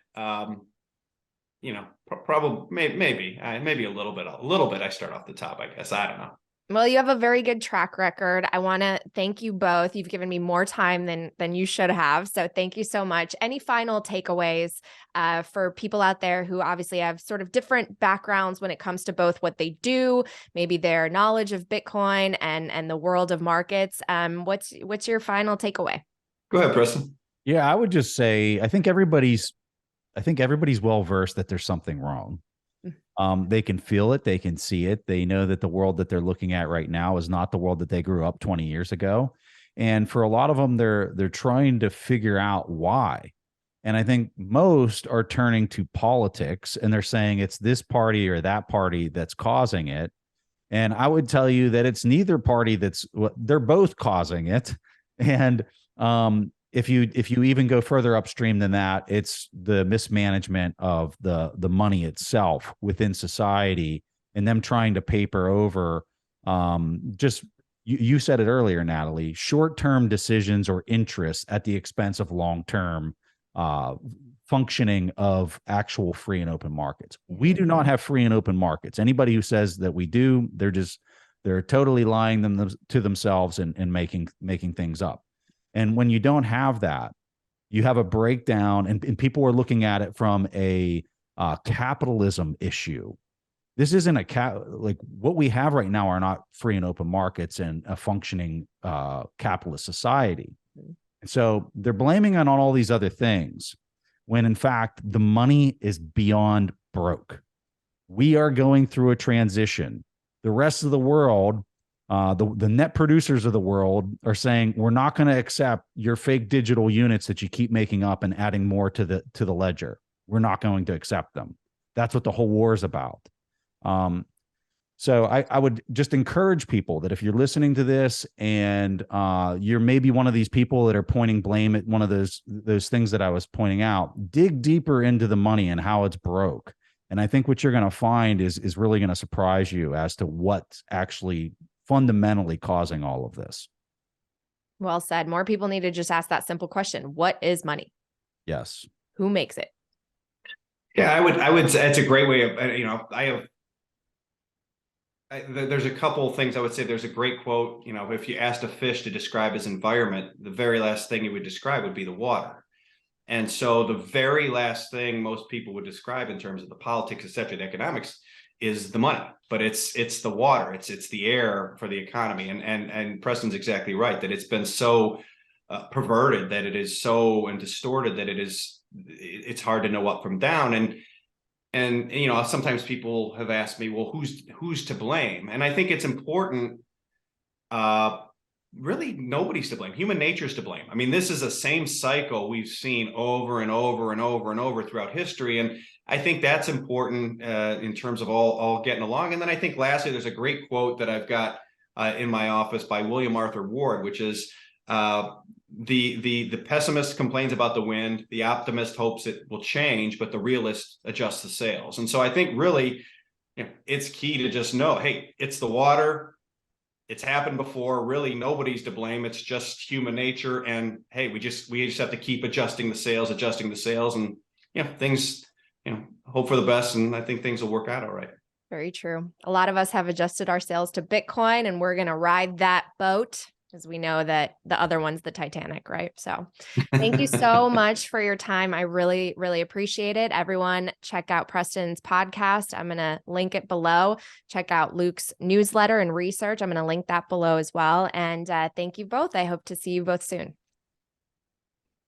probably maybe a little bit. I start off the top, I guess. I don't know. Well, you have a very good track record. I want to thank you both. You've given me more time than you should have. So thank you so much. Any final takeaways for people out there who obviously have sort of different backgrounds when it comes to both what they do, maybe their knowledge of Bitcoin and the world of markets? What's your final takeaway? Go ahead, Preston. Yeah, I would just say I think everybody's well versed that there's something wrong. They can feel it. They can see it. They know that the world that they're looking at right now is not the world that they grew up 20 years ago. And for a lot of them, they're trying to figure out why. And I think most are turning to politics and they're saying it's this party or that party that's causing it. And I would tell you that it's neither party they're both causing it. And if you even go further upstream than that, it's the mismanagement of the money itself within society and them trying to paper over you said it earlier, Natalie, short-term decisions or interests at the expense of long-term functioning of actual free and open markets. We do not have free and open markets. Anybody who says that we do, they're totally lying to themselves and making things up. And when you don't have that, you have a breakdown, and people are looking at it from a capitalism issue. This isn't like what we have right now are not free and open markets and a functioning capitalist society. And so they're blaming on all these other things when in fact the money is beyond broke. We are going through a transition. The rest of the world, the net producers of the world are saying, we're not going to accept your fake digital units that you keep making up and adding more to the ledger. We're not going to accept them. That's what the whole war is about. So I would just encourage people that if you're listening to this and you're maybe one of these people that are pointing blame at one of those things that I was pointing out, dig deeper into the money and how it's broke. And I think what you're going to find is really going to surprise you as to what's actually fundamentally causing all of this. Well said. More people need to just ask that simple question. What is money? Yes. Who makes it? Yeah, I would say it's a great way of, there's a couple of things I would say. There's a great quote, if you asked a fish to describe his environment, the very last thing he would describe would be the water. And so the very last thing most people would describe in terms of the politics, et cetera, the economics, is the money. But it's the water, it's the air for the economy. And Preston's exactly right, that it's been so perverted, that it is so and distorted that it's hard to know up from down. And sometimes people have asked me, well, who's to blame? And I think it's important. Really, nobody's to blame. Human nature is to blame. I mean, this is the same cycle we've seen over and over and over and over throughout history. And I think that's important in terms of all getting along. And then I think lastly, there's a great quote that I've got in my office by William Arthur Ward, which is the pessimist complains about the wind, the optimist hopes it will change, but the realist adjusts the sails. And so I think really, it's key to just know, hey, it's the water. It's happened before. Really, nobody's to blame. It's just human nature. And hey, we just have to keep adjusting the sails, and things, hope for the best. And I think things will work out all right. Very true. A lot of us have adjusted our sails to Bitcoin, and we're going to ride that boat, because we know that the other one's the Titanic, right? So thank you so much for your time. I really, really appreciate it. Everyone, check out Preston's podcast. I'm going to link it below. Check out Luke's newsletter and research. I'm going to link that below as well. And thank you both. I hope to see you both soon.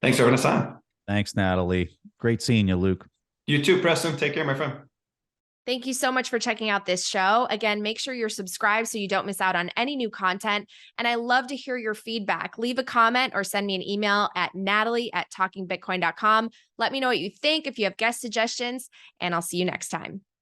Thanks for having us on. Thanks, Natalie. Great seeing you, Luke. You too, Preston. Take care, my friend. Thank you so much for checking out this show. Again, make sure you're subscribed so you don't miss out on any new content. And I love to hear your feedback. Leave a comment or send me an email at natalie@talkingbitcoin.com. Let me know what you think, if you have guest suggestions, and I'll see you next time.